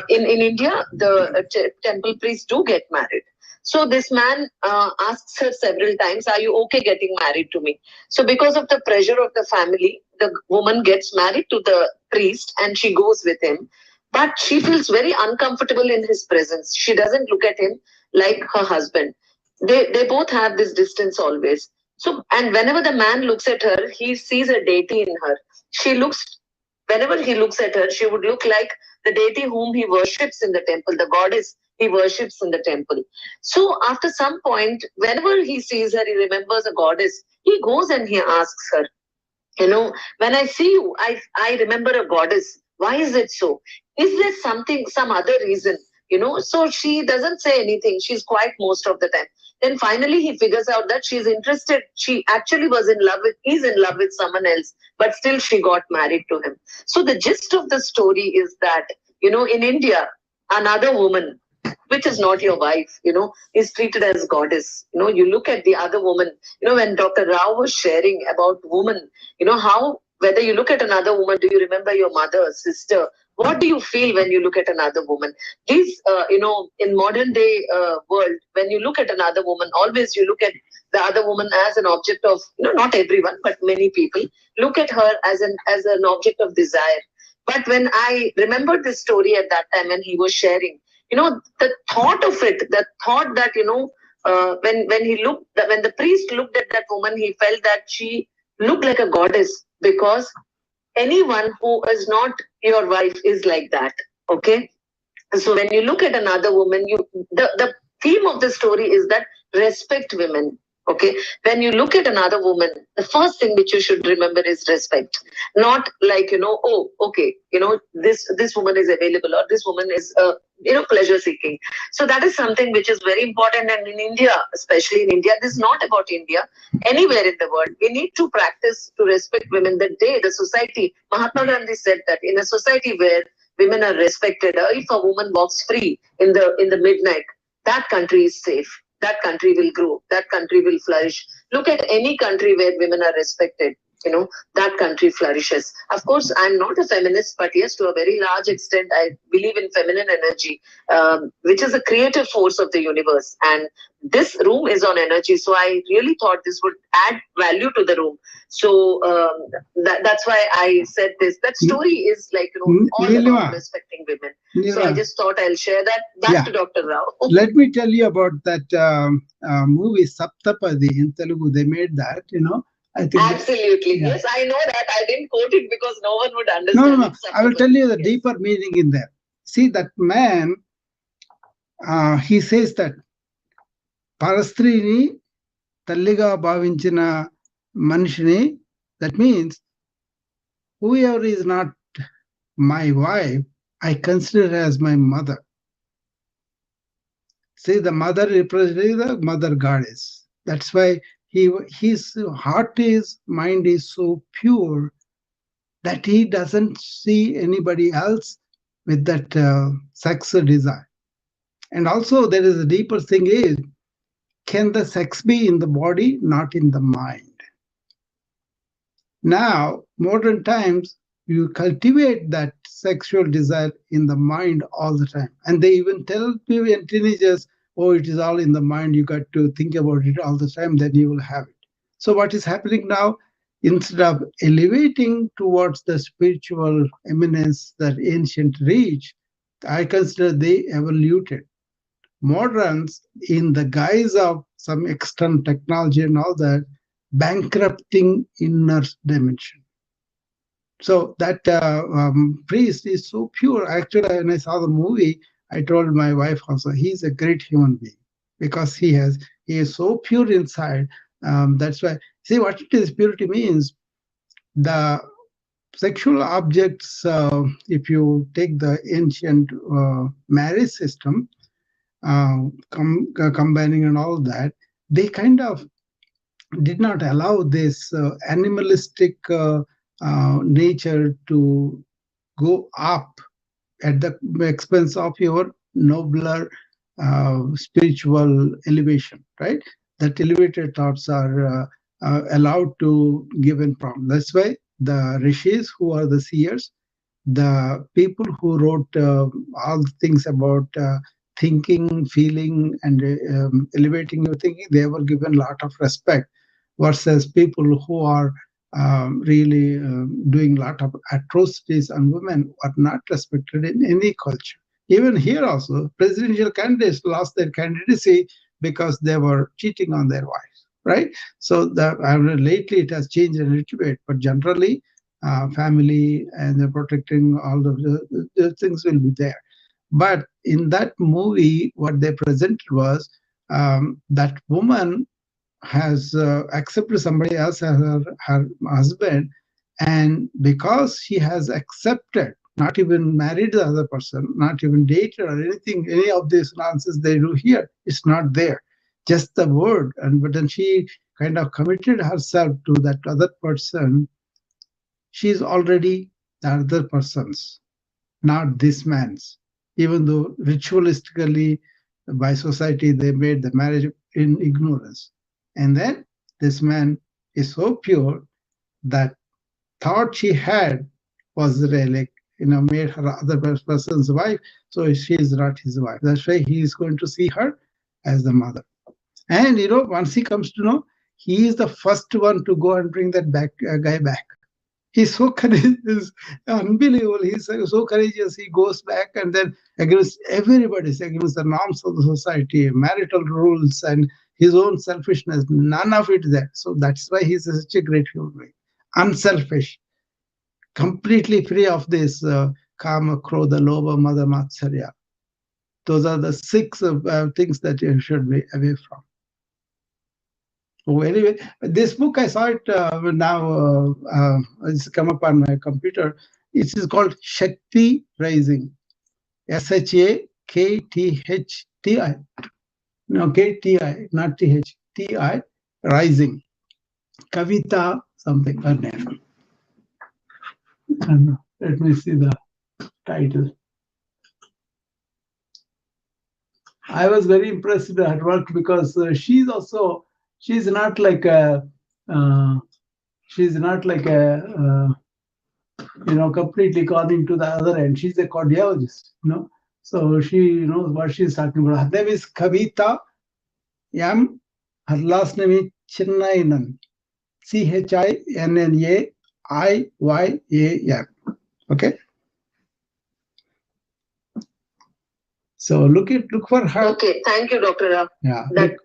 In India, the temple priests do get married. So this man asks her several times, "Are you okay getting married to me?" So because of the pressure of the family, the woman gets married to the priest, and she goes with him. But she feels very uncomfortable in his presence. She doesn't look at him like her husband. They both have this distance always. So, and whenever the man looks at her, he sees a deity in her. She looks, whenever he looks at her, she would look like the deity whom he worships in the temple, the goddess he worships in the temple. So, after some point, whenever he sees her, he remembers a goddess. He goes and he asks her, when I see you, I remember a goddess. Why is it so? Is there something, some other reason? So she doesn't say anything. She's quiet most of the time. Then finally he figures out that she's interested. She actually was in love with, he's in love with someone else, but still she got married to him. So the gist of the story is that, in India, another woman, which is not your wife, is treated as goddess. You look at the other woman, when Dr. Rao was sharing about woman, how, whether you look at another woman, do you remember your mother, sister? What do you feel when you look at another woman? These, in modern day world, when you look at another woman, always you look at the other woman as an object of, not everyone, but many people look at her as an object of desire. But when I remembered this story at that time when he was sharing, the thought of it, the thought that, when the priest looked at that woman, he felt that she looked like a goddess because anyone who is not your wife is like that. Okay. So when you look at another woman, the theme of the story is that respect women. Okay. When you look at another woman, the first thing which you should remember is respect. Not like, oh, okay, this woman is available or this woman is, pleasure seeking. So that is something which is very important. And in India, especially in India, this is not about India. Anywhere in the world, we need to practice to respect women. The society, Mahatma Gandhi said that in a society where women are respected, if a woman walks free in the midnight, that country is safe. That country will grow. That country will flourish. Look at any country where women are respected. That country flourishes. Of course, I'm not a feminist, but yes, to a very large extent, I believe in feminine energy, which is a creative force of the universe. And this room is on energy. So I really thought this would add value to the room. So that's why I said this. That story is like, all about respecting women. So I just thought I'll share that. Back to Dr. Rao. Let me tell you about that movie Saptapadi in Telugu. They made that, I think. Absolutely. Yes, I know that. I didn't quote it because no one would understand. No. I will tell you the deeper meaning in there. See, that man, he says that Parastrini Talliga Bhavinchina Manishini, that means whoever is not my wife, I consider her as my mother. See, the mother represents the mother goddess. That's why his heart mind is so pure that he doesn't see anybody else with that sex desire. And also there is a deeper thing is, can the sex be in the body, not in the mind? Now, modern times, you cultivate that sexual desire in the mind all the time. And they even tell people and teenagers, oh, it is all in the mind. You got to think about it all the time, then you will have it. So what is happening now? Instead of elevating towards the spiritual eminence that ancient reach, I consider they evoluted. Moderns, in the guise of some external technology and all that, bankrupting inner dimension. So that priest is so pure. Actually, when I saw the movie, I told my wife also, he's a great human being because he is so pure inside. That's why, see what it is, purity means. The sexual objects, if you take the ancient marriage system, combining and all that, they kind of did not allow this animalistic nature to go up at the expense of your nobler spiritual elevation, right? That elevated thoughts are allowed to give in prompt. That's why the rishis, who are the seers, the people who wrote all the things about thinking, feeling, and elevating your thinking, they were given a lot of respect, versus people who are really doing a lot of atrocities on women are not respected in any culture. Even here also, presidential candidates lost their candidacy because they were cheating on their wives, right? So lately it has changed a little bit, but generally family and protecting all of the things will be there. But in that movie, what they presented was that woman has accepted somebody else as her husband, and because she has accepted, not even married the other person, not even dated or anything, any of this nonsense they do here, it's not there. Just the word, and but then she kind of committed herself to that other person. She's already the other person's, not this man's. Even though ritualistically by society they made the marriage in ignorance. And then this man is so pure that thought she had was really, made her other person's wife. So she is not his wife. That's why he is going to see her as the mother. And once he comes to know, he is the first one to go and bring that guy back. He's so courageous, unbelievable. He's so courageous. He goes back and then against everybody's, against the norms of the society, marital rules, and his own selfishness. None of it there. So that's why he's such a great human being. Unselfish, completely free of this kama, krodha, lobha, mada, matsarya. Those are the six things that you should be away from. Oh, anyway, this book, I saw it now, it's come up on my computer. It is called Shakti Rising. Shakti. No, KTI, not TH. TI, Rising. Kavita something, her name. Let me see the title. I was very impressed with her work because she's not like a completely gone into the other end. She's a cardiologist, so she knows what she's talking about. Her name is Kavita M. Her last name is Chinnainan. Chinnaiyan. Okay. So look for her. Okay, thank you, Dr. Rao. Yeah. That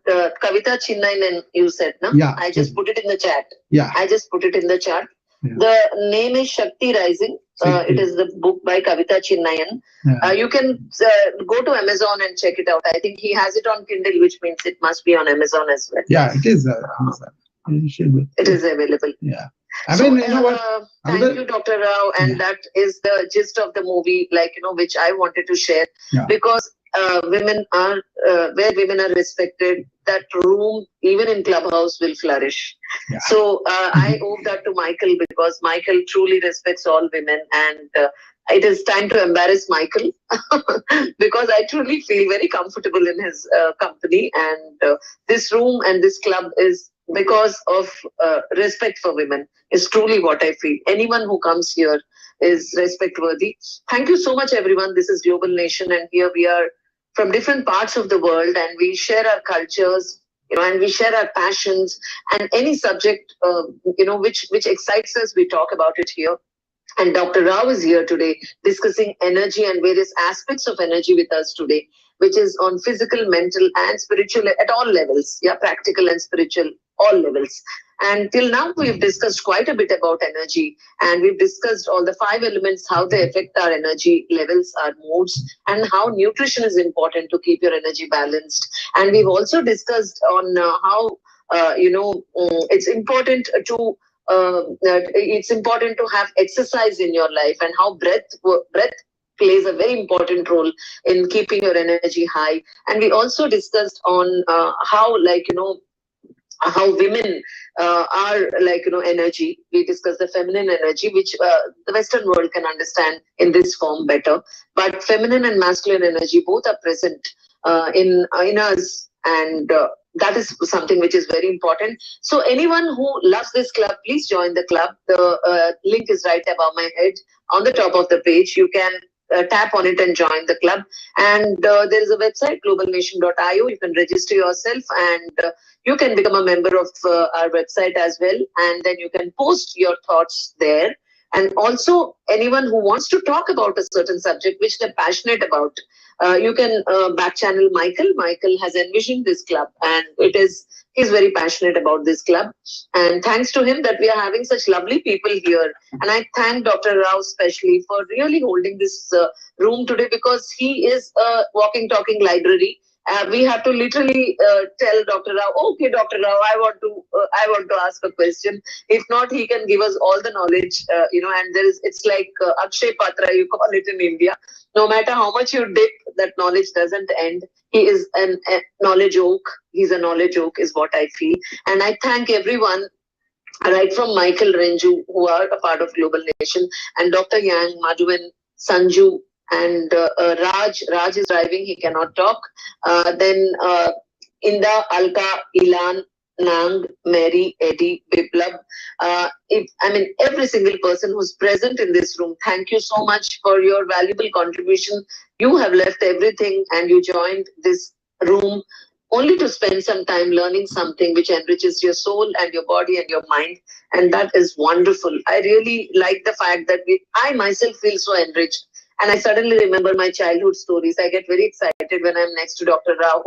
Kavita Chinnainan you said, no? Yeah. I just put it in the chat. Yeah. I just put it in the chat. Yeah. The name is Shakti Rising. It is the book by Kavita Chinnaiyan. Yeah. You can go to Amazon and check it out. I think he has it on Kindle, which means it must be on Amazon as well. Yeah, it is Amazon. It should be. It is available. Yeah. Thank you, Dr. Rao. And that is the gist of the movie, which I wanted to share. Yeah. Because women are, where women are respected, that room, even in Clubhouse, will flourish. Yeah. So I owe that to Michael, because Michael truly respects all women. And it is time to embarrass Michael because I truly feel very comfortable in his company. And this room and this club is because of respect for women, is truly what I feel. Anyone who comes here is respect worthy. Thank you so much, everyone. This is Global Nation, and here we are from different parts of the world, and we share our cultures, and we share our passions, and any subject, which excites us, we talk about it here. And Dr. Rao is here today discussing energy and various aspects of energy with us today, which is on physical, mental, and spiritual at all levels. Yeah, practical and spiritual, all levels. And till now, we've discussed quite a bit about energy, and we've discussed all the 5 elements, how they affect our energy levels, our moods, and how nutrition is important to keep your energy balanced. And we've also discussed on how it's important to have exercise in your life, and how breath plays a very important role in keeping your energy high. And we also discussed on how, how women are energy. We discuss the feminine energy, which the Western world can understand in this form better. But feminine and masculine energy both are present in us, and that is something which is very important. So anyone who loves this club, please join the club. The link is right above my head on the top of the page. You can tap on it and join the club. And there is a website, globalnation.io. You can register yourself, and you can become a member of our website as well. And then you can post your thoughts there. And also, anyone who wants to talk about a certain subject which they're passionate about, you can back channel Michael. Michael has envisioned this club, and he's very passionate about this club. And thanks to him that we are having such lovely people here. And I thank Dr. Rao especially for really holding this room today, because he is a walking, talking library. We have to literally tell Dr. Rao, okay, Dr. Rao, I want to ask a question. If not, he can give us all the knowledge, and it's like Akshay Patra, you call it in India. No matter how much you dip, that knowledge doesn't end. He is a knowledge oak. He's a knowledge oak, is what I feel. And I thank everyone, right from Michael, Renju, who are a part of Global Nation, and Dr. Yang, Madhuvan, Sanju, and Raj. Raj is driving, he cannot talk. Then Inda, Alka, Ilan, Nang, Mary, Eddie, Biplab. Every single person who's present in this room, thank you so much for your valuable contribution. You have left everything and you joined this room only to spend some time learning something which enriches your soul and your body and your mind. And that is wonderful. I really like the fact that I myself feel so enriched. And I suddenly remember my childhood stories. I get very excited when I'm next to Dr. Rao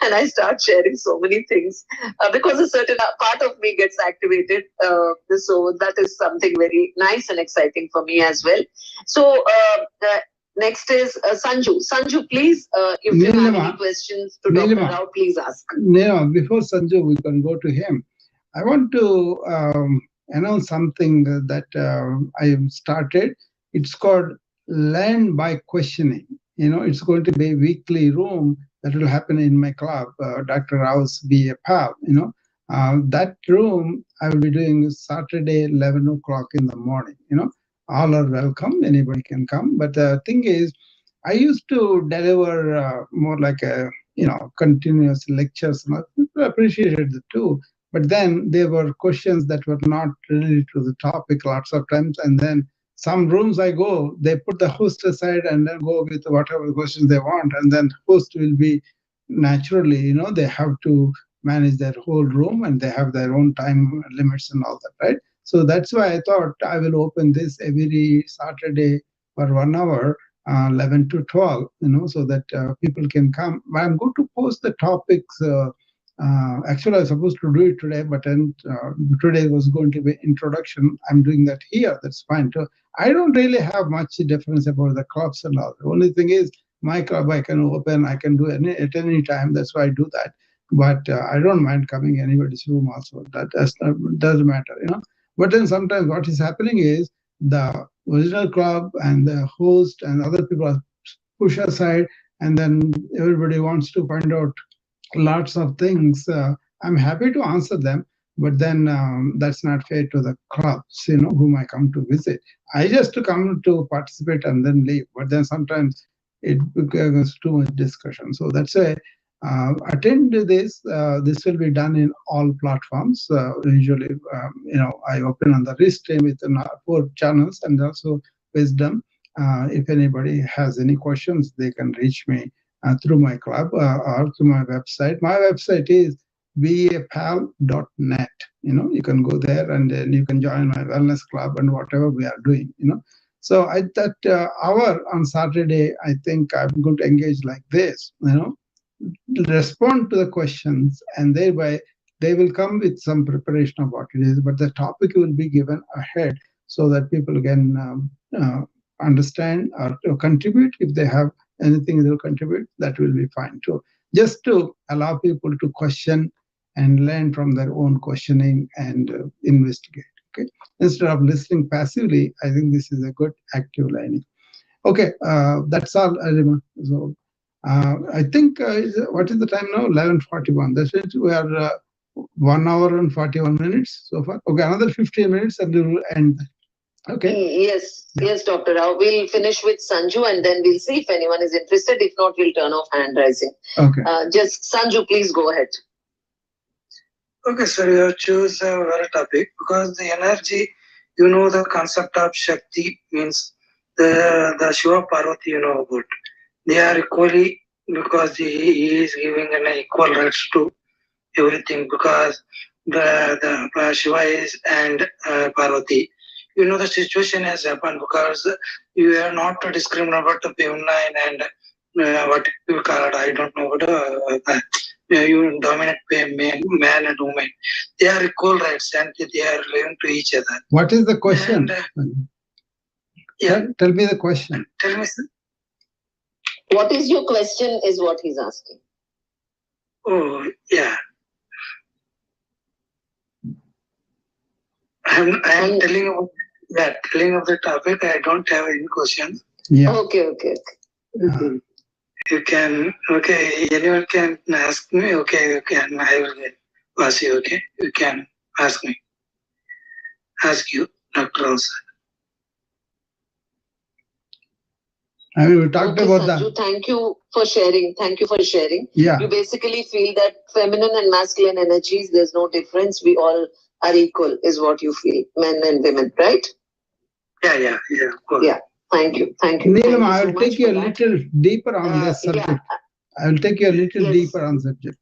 and I start sharing so many things because a certain part of me gets activated. So that is something very nice and exciting for me as well. So next is Sanju. Sanju, please, if you have any questions to Dr. Rao, please ask. No, before Sanju, we can go to him. I want to announce something that I started. It's called Learn by Questioning. It's going to be a weekly room that will happen in my club, Dr. Rao's Be a Pal. That room I will be doing Saturday, 11 o'clock in the morning. All are welcome. Anybody can come. But the thing is, I used to deliver more like a, continuous lectures. People appreciated it too. But then there were questions that were not related to the topic lots of times. And then some rooms I go, they put the host aside and then go with whatever questions they want. And then host will be naturally, they have to manage their whole room and they have their own time limits and all that, right? So that's why I thought I will open this every Saturday for 1 hour, 11 to 12, so that people can come. I'm going to post the topics. Actually, I was supposed to do it today, but then today was going to be introduction. I'm doing that here. That's fine too. I don't really have much difference about the clubs and all. The only thing is my club I can open, I can do at any time. That's why I do that. But I don't mind coming anybody's room also. That doesn't matter, But then sometimes what is happening is the original club and the host and other people are pushed aside, and then everybody wants to find out lots of things. I'm happy to answer them, but then that's not fair to the clubs, whom I come to visit. I just to come to participate and then leave, but then sometimes it becomes too much discussion. So that's why attend to this. This will be done in all platforms. Usually, I open on the Restream with 4 channels and also Wisdom. If anybody has any questions, they can reach me through my club or through my website. My website is beapal.net. You can go there and then you can join my wellness club and whatever we are doing. So at that hour on Saturday, I think I'm going to engage like this. Respond to the questions and thereby they will come with some preparation of what it is, but the topic will be given ahead so that people can understand or contribute. If they have anything they will contribute, that will be fine too. Just to allow people to question and learn from their own questioning and investigate. Okay, instead of listening passively, I think this is a good active learning. Okay, that's all, Arima. So I think what is the time now? 11:41. That's it. We are 1 hour and 41 minutes so far. Okay, another 15 minutes and we will end. Okay. Yes, yes, Dr. Rao. We'll finish with Sanju and then we'll see if anyone is interested. If not, we'll turn off hand raising. Okay. Just Sanju, please go ahead. Okay, sir, you have choose a very topic because the energy, you know, the concept of Shakti means the Shiva Parvati, you know about. They are equally because he is giving an equal rights to everything because the Shiva is and Parvati. You know the situation has happened because you are not discriminating about the feminine and what you call it. I don't know what you dominate man and woman. They are equal rights and they are living to each other. What is the question? And, yeah. Tell me the question. Tell me, sir. What is your question is what he's asking. Oh, yeah. I'm telling about telling of the topic. I don't have any questions. Yeah. Okay. You can, okay, anyone can ask me, okay, and I will ask you, okay? You can ask me. Ask you, Dr. Rao. I mean, we talked about Sanju, that. Thank you for sharing. Thank you for sharing. Yeah. You basically feel that feminine and masculine energies, there's no difference. We all are equal, is what you feel, men and women, right? Yeah. Yeah. Thank you. Neelam, I will take you a little deeper on this subject. Yeah. I will take you a little deeper on subject.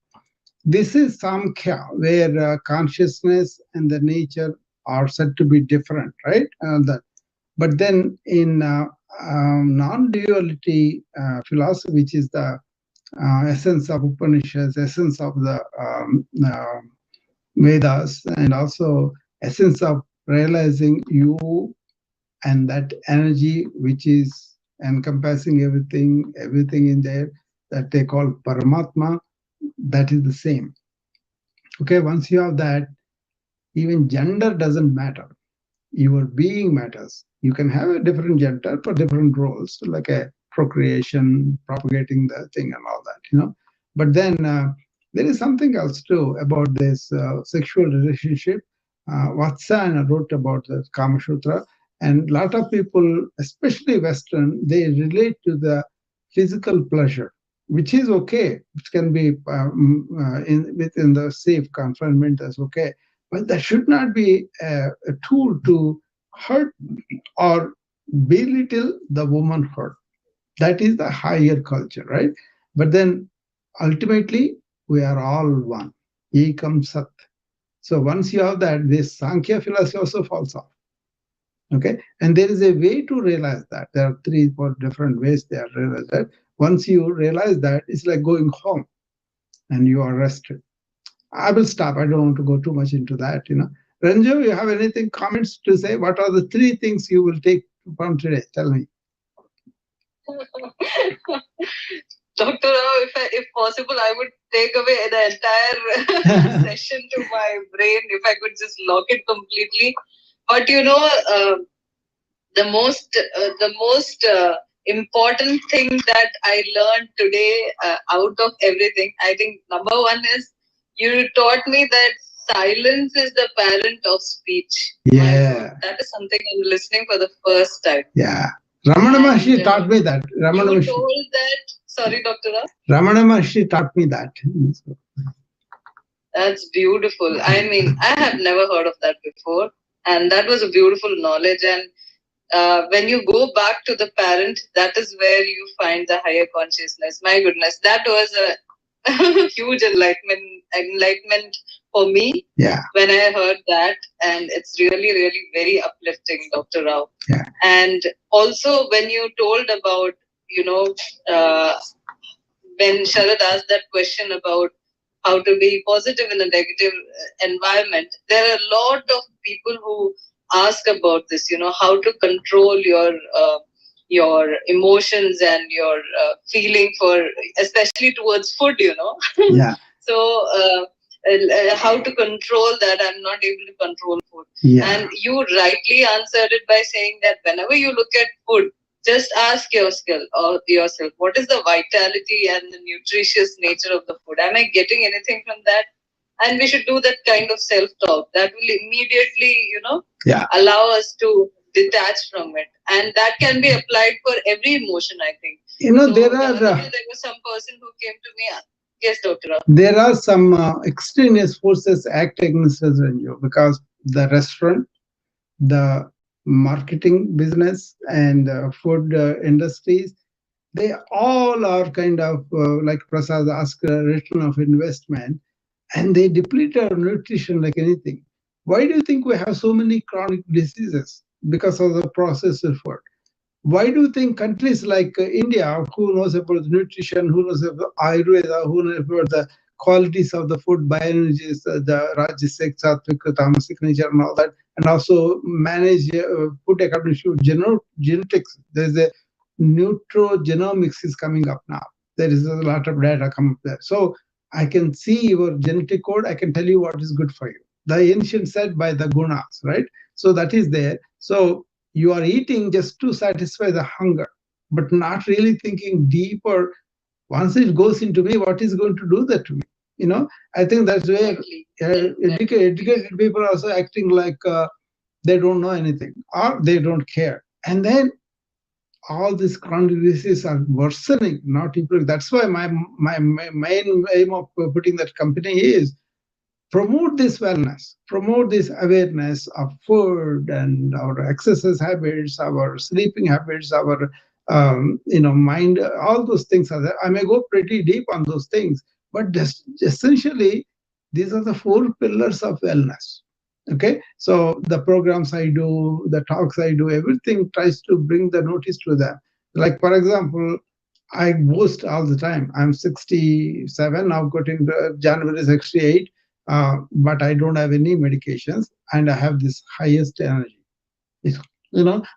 This is Samkhya, where consciousness and the nature are said to be different, right? But then in non-duality philosophy, which is the essence of Upanishads, essence of the Vedas, and also essence of realizing you and that energy which is encompassing everything in there, that they call Paramatma, that is the same. Okay, once you have that, even gender doesn't matter. Your being matters. You can have a different gender for different roles, like a procreation, propagating the thing and all that, But then there is something else too about this sexual relationship. Vatsayana wrote about the Kama Sutra, and a lot of people, especially Western, they relate to the physical pleasure, which is okay, which can be within the safe confinement, that's okay. But that should not be a tool to hurt or belittle the womanhood. That is the higher culture, right? But then ultimately, we are all one. Ekam Sat. So once you have that, this Sankhya philosophy also falls off. Okay, and there is a way to realize that. There are 3-4 different ways they are realized that. Once you realize that, it's like going home and you are rested. I will stop. I don't want to go too much into that, Ranju, you have anything, comments to say? What are the 3 things you will take from today? Tell me. Dr. Rao, if possible, I would take away the entire session to my brain if I could just lock it completely. But the most important thing that I learned today out of everything, I think number one is you taught me that silence is the parent of speech. Yeah. That is something I'm listening for the first time. Yeah. Ramana Maharshi taught me that. You told that. Sorry, Dr. Rao. Ramana Maharshi taught me that. That's beautiful. I mean, I have never heard of that before. And that was a beautiful knowledge. And when you go back to the parent, that is where you find the higher consciousness. My goodness, that was a huge enlightenment for me. Yeah. When I heard that, and it's really, really very uplifting, Dr. Rao. Yeah. And also when you told about, when Sharad asked that question about how to be positive in a negative environment. There are a lot of people who ask about this, how to control your emotions and your feeling for, especially towards food. Yeah. So how to control that? I'm not able to control food. Yeah. And you rightly answered it by saying that whenever you look at food, just ask yourself, what is the vitality and the nutritious nature of the food? Am I getting anything from that? And we should do that kind of self-talk. That will immediately, Yeah. allow us to detach from it. And that can be applied for every emotion, I think. So there the are other day there was some person who came to me. Yes, Dr. Rao. there are some extraneous forces acting against us, Ranju, because the restaurant, the marketing business, and food industries, they all are kind of like Prasad asked, return of investment, and they deplete our nutrition like anything. Why do you think we have so many chronic diseases? Because of the processed food. Why do you think countries like India, who knows about nutrition, who knows about Ayurveda, who knows about the qualities of the food, bioenergies, the Rajasic, Sattvic, Tamasic nature, and all that, and also manage food according to genetics? There's a nutrogenomics is coming up now. There is a lot of data come up there. So I can see your genetic code. I can tell you what is good for you. The ancient said by the gunas, right? So that is there. So you are eating just to satisfy the hunger, but not really thinking deeper. Once it goes into me, what is going to do that to me? I think that's where educated people are also acting like they don't know anything or they don't care. And then all these chronic diseases are worsening, not improving. That's why my main aim of putting that company is promote this wellness, promote this awareness of food and our exercise habits, our sleeping habits, our mind. All those things are there. I may go pretty deep on those things, but just essentially, these are the four pillars of wellness. Okay, so the programs I do, the talks I do, everything tries to bring the notice to them. Like for example, I boast all the time. I'm 67 now, getting January 68, but I don't have any medications, and I have this highest energy.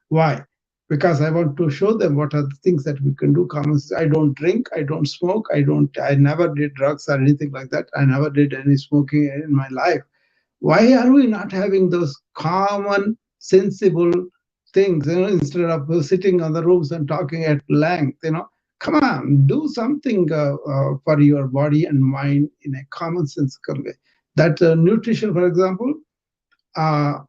Why? Because I want to show them what are the things that we can do. I don't drink, I don't smoke, I never did drugs or anything like that. I never did any smoking in my life. Why are we not having those common, sensible things, instead of sitting on the roofs and talking at length, come on, do something for your body and mind in a commonsensical way. That nutrition, for example, uh,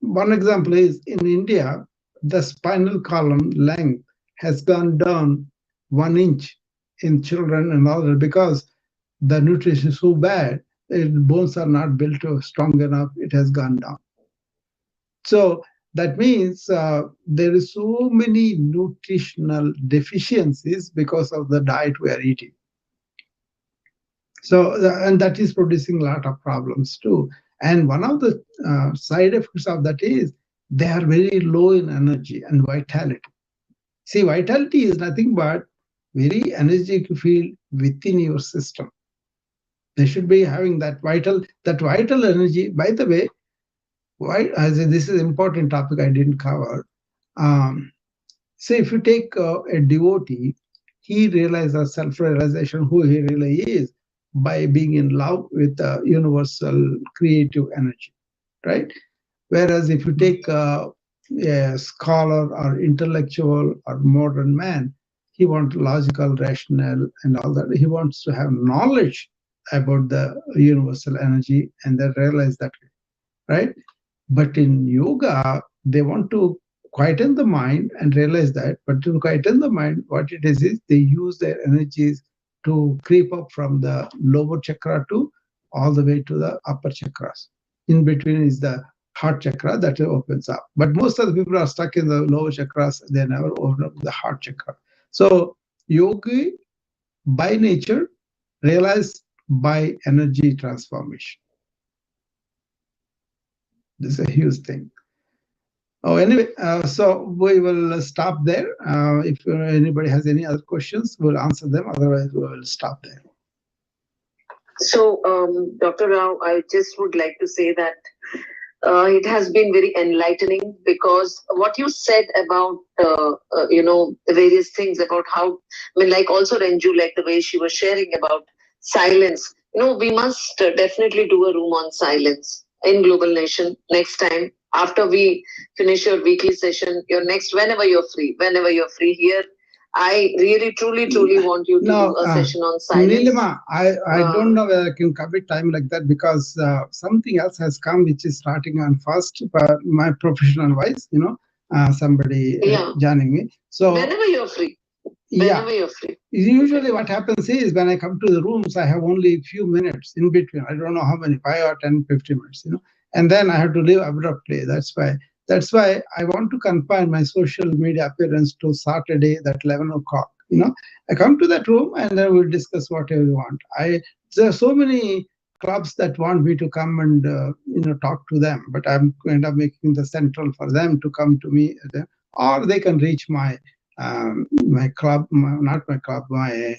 one example is in India, the spinal column length has gone down 1 inch in children and all that because the nutrition is so bad, bones are not built strong enough, it has gone down. So that means there is so many nutritional deficiencies because of the diet we are eating. So, and that is producing a lot of problems too. And one of the side effects of that is they are very low in energy and vitality. See, vitality is nothing but very energetic field within your system. They should be having that vital energy. By the way, why? This is an important topic I didn't cover. Say if you take a devotee, he realizes self-realization, who he really is, by being in love with the universal creative energy, right? Whereas if you take a scholar or intellectual or modern man, he wants logical, rational, and all that. He wants to have knowledge about the universal energy and then realize that, right? But in yoga, they want to quieten the mind and realize that. But to quieten the mind, what it is they use their energies to creep up from the lower chakra to all the way to the upper chakras. In between is the heart chakra that opens up. But most of the people are stuck in the lower chakras. They never open up the heart chakra. So yogi, by nature, realized by energy transformation. This is a huge thing. Oh, anyway, so we will stop there. If anybody has any other questions, we'll answer them. Otherwise, we will stop there. So, Dr. Rao, I just would like to say that it has been very enlightening because what you said about various things about how like also Renju, like the way she was sharing about silence. We must definitely do a room on silence in Global Nation next time after we finish your weekly session. Your next whenever you're free here. I really, truly want you to No, do a session on silence. Nilima, I don't know whether I can commit time like that because something else has come which is starting on first, my professional wise, somebody joining me. So whenever you're free. Whenever you're free. Usually what happens is when I come to the rooms, I have only a few minutes in between. I don't know how many, 5 or 10, 15 minutes, and then I have to leave abruptly. That's why I want to confine my social media appearance to Saturday, that 11 o'clock. I come to that room and then we'll discuss whatever you want. There are so many clubs that want me to come and talk to them, but I'm kind of making the central for them to come to me, or they can reach my club, not my club, my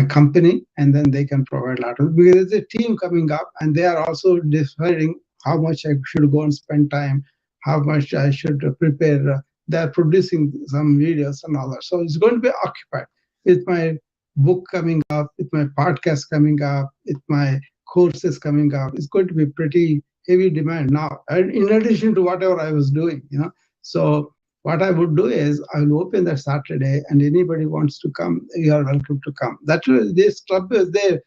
company, and then they can provide a lot of, because there's a team coming up and they are also deciding how much I should go and spend time, how much I should prepare. They're producing some videos and all that. So it's going to be occupied with my book coming up, with my podcast coming up, with my courses coming up. It's going to be pretty heavy demand now. And in addition to whatever I was doing. So what I would do is I will open that Saturday, and anybody wants to come, you are welcome to come. This club is there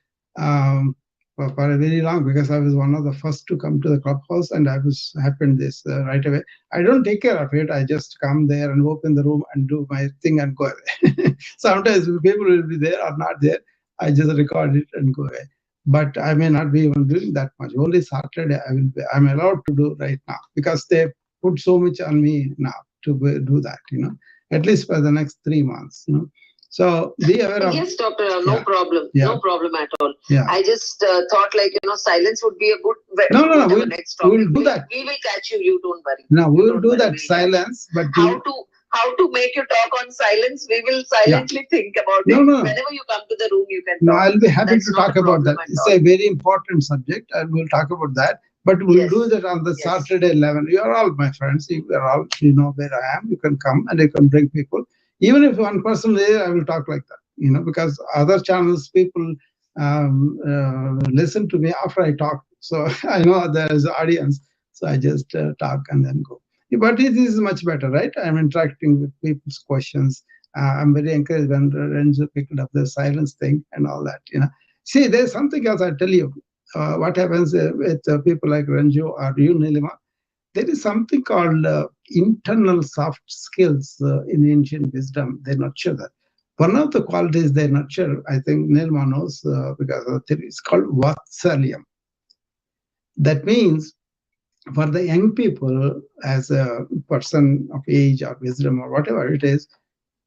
for a very long, because I was one of the first to come to the clubhouse, and I was happened this right away. I don't take care of it. I just come there and open the room and do my thing and go away. Sometimes people will be there or not there. I just record it and go away. But I may not be even doing that much. Only Saturday I'm allowed to do right now, because they put so much on me now to do that, at least for the next 3 months. So be aware of. Yes, doctor, no problem. No problem at all. Yeah. I just thought silence would be a good. No, we'll, next topic. We'll do that. We will catch you. You don't worry. No, we will do that silence. But how to make you talk on silence? We will silently think about it. Whenever you come to the room, you can. No, I'll be happy to talk about that. It's a very important subject, and we'll talk about that. But we'll do that on the Saturday 11. You are all my friends. You are all, where I am. You can come and you can bring people. Even if one person is there, I will talk like that, because other channels, people listen to me after I talk. So I know there is an audience. So I just talk and then go. But it is much better, right? I'm interacting with people's questions. I'm very encouraged when Renzo picked up the silence thing and all that, See, there's something else I tell you. What happens with people like Renju or you, Nilima, there is something called internal soft skills in ancient wisdom. They nurture that. One of the qualities they nurture, I think Nilima knows because of the theory, is called Vatsalyam. That means for the young people, as a person of age or wisdom or whatever it is,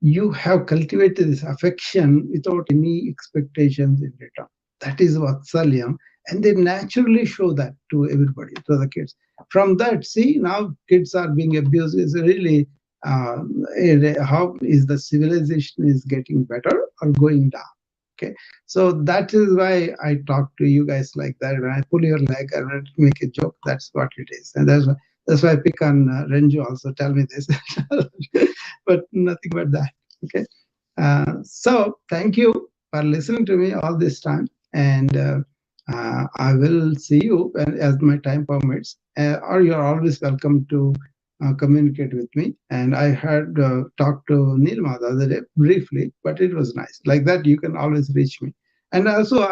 you have cultivated this affection without any expectations in return. That is Vatsalyam. And they naturally show that to everybody, to the kids. From that, see, now kids are being abused. Is really how is the civilization is getting better or going down? Okay, so that is why I talk to you guys like that. When I pull your leg and make a joke, that's what it is, and that's why I pick on Renju also. Tell me this, but nothing but that. Okay, so thank you for listening to me all this time, and. I will see you as my time permits, or you're always welcome to communicate with me. And I had talked to Nilma the other day briefly, but it was nice. Like that, you can always reach me. And also,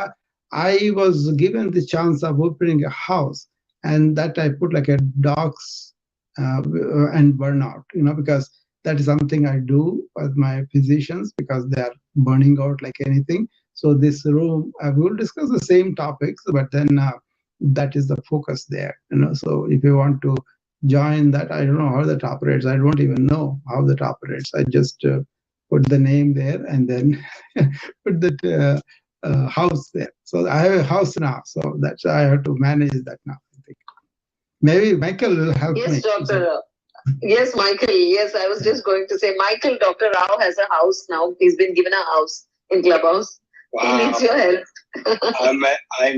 I was given the chance of opening a house, and that I put like a dogs and burnout, because that is something I do with my physicians because they are burning out like anything. So this room, we will discuss the same topics, but then that is the focus there. So if you want to join that, I don't know how that operates. I don't even know how that operates. I just put the name there and then put that house there. So I have a house now. So that's I have to manage that now. I think maybe Michael will help me. Yes, doctor. Yes, Michael. Yes, I was just going to say, Michael, Dr. Rao has a house now. He's been given a house in Clubhouse. Wow. He needs your help. I'm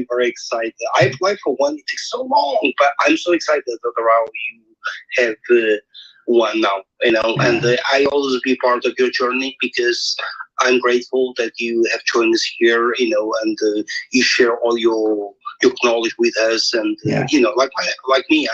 very excited. I applied for one. It took so long, but I'm so excited that around you have one now. And I always be part of your journey because I'm grateful that you have joined us here. And you share all your knowledge with us. And like me,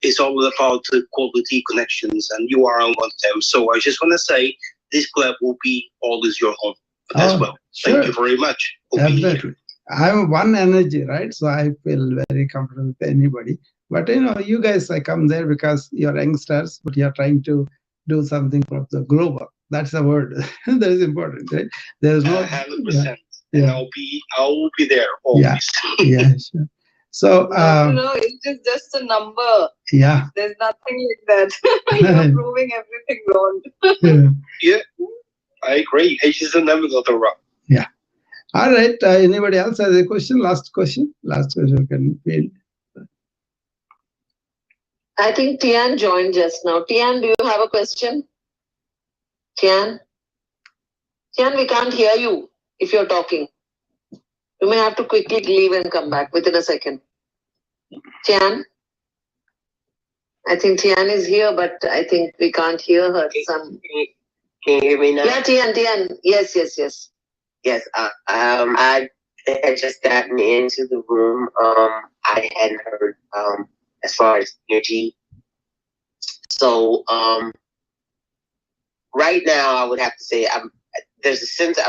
It's all about quality connections, and you are on one of them. So I just want to say this club will be always your home as well. Sure. Thank you very much. Definitely. I'm one energy, right? So I feel very comfortable with anybody. But you guys, I come there because you're youngsters, but you're trying to do something for the global. That's the word. That is important, right? There's no 100%. Yeah. And I will be there always. Yeah, sure. So no, age is just a number. Yeah. There's nothing like that. You're proving everything wrong. Yeah, I agree. Age is a number, Dr. Rob. Yeah. All right. Anybody else has a question? Last question. Last question can field. I think Tian joined just now. Tian, do you have a question? Tian? Tian, we can't hear you if you're talking. You may have to quickly leave and come back within a second. Tian? I think Tian is here, but I think we can't hear her. Can you hear me now? Yeah, Tian. Yes. Yes. I had just gotten into the room. I hadn't heard as far as energy. So right now, I would have to say I'm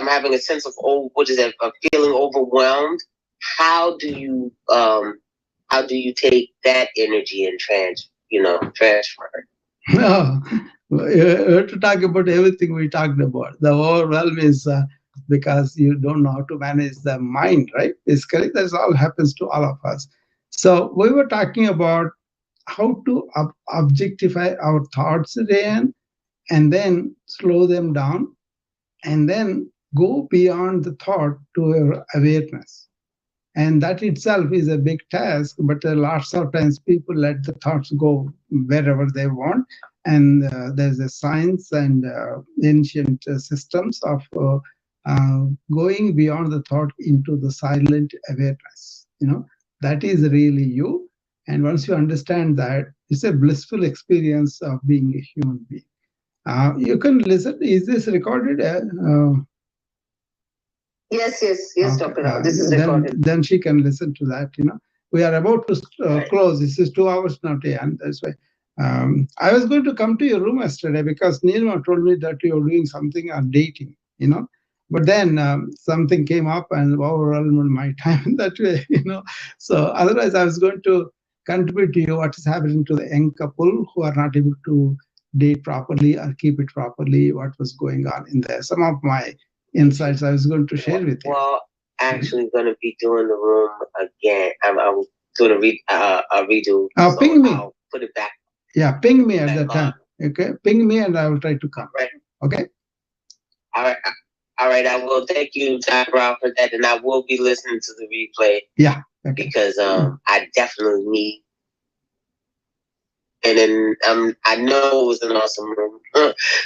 having a sense of of feeling overwhelmed. How do you take that energy and transfer it? No, you have to talk about everything we talked about. The overwhelm is because you don't know how to manage the mind, right? Basically, that's all happens to all of us. So we were talking about how to objectify our thoughts, Rayan, and then slow them down, and then go beyond the thought to our awareness. And that itself is a big task, but lots of times people let the thoughts go wherever they want. And there's a science and ancient systems of going beyond the thought into the silent awareness. That is really you. And once you understand that, it's a blissful experience of being a human being. You can listen. Is this recorded? Yes, Dr. Rao. This is recorded. Then she can listen to that. We are about to close. This is 2 hours now, and that's why. I was going to come to your room yesterday because Nilma told me that you were doing something on dating. But then something came up and overwhelmed my time that way. So otherwise, I was going to contribute to you what is happening to the young couple who are not able to date properly or keep it properly. What was going on in there? Some of my insights I was going to share with you. Well, actually, going to be doing the room again. I'm doing a redo. So ping me. I'll put it back. Yeah, ping me at that time. Okay, ping me and I will try to come. Right. Okay. All right. I will thank you, Dr. Brown, for that, and I will be listening to the replay. Yeah. Okay. Because I definitely need. And then I know it was an awesome room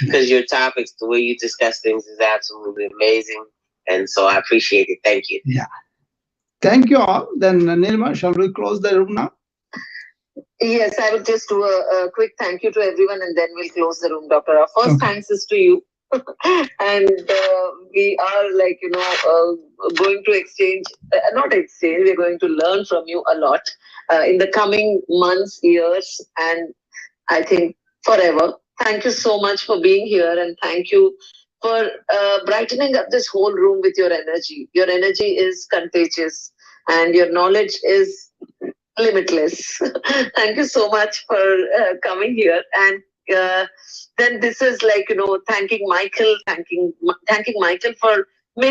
because your topics, the way you discuss things, is absolutely amazing, and so I appreciate it. Thank you. Yeah. Thank you all. Then Nilma, shall we close the room now? Yes, I will just do a quick thank you to everyone, and then we'll close the room, Dr. Rao. First, thanks is to you. And we are going to exchange, not exchange, we're going to learn from you a lot in the coming months, years, and I think forever. Thank you so much for being here, and thank you for brightening up this whole room with your energy. Your energy is contagious and your knowledge is limitless. Thank you so much for coming here. And then this is thanking Michael for making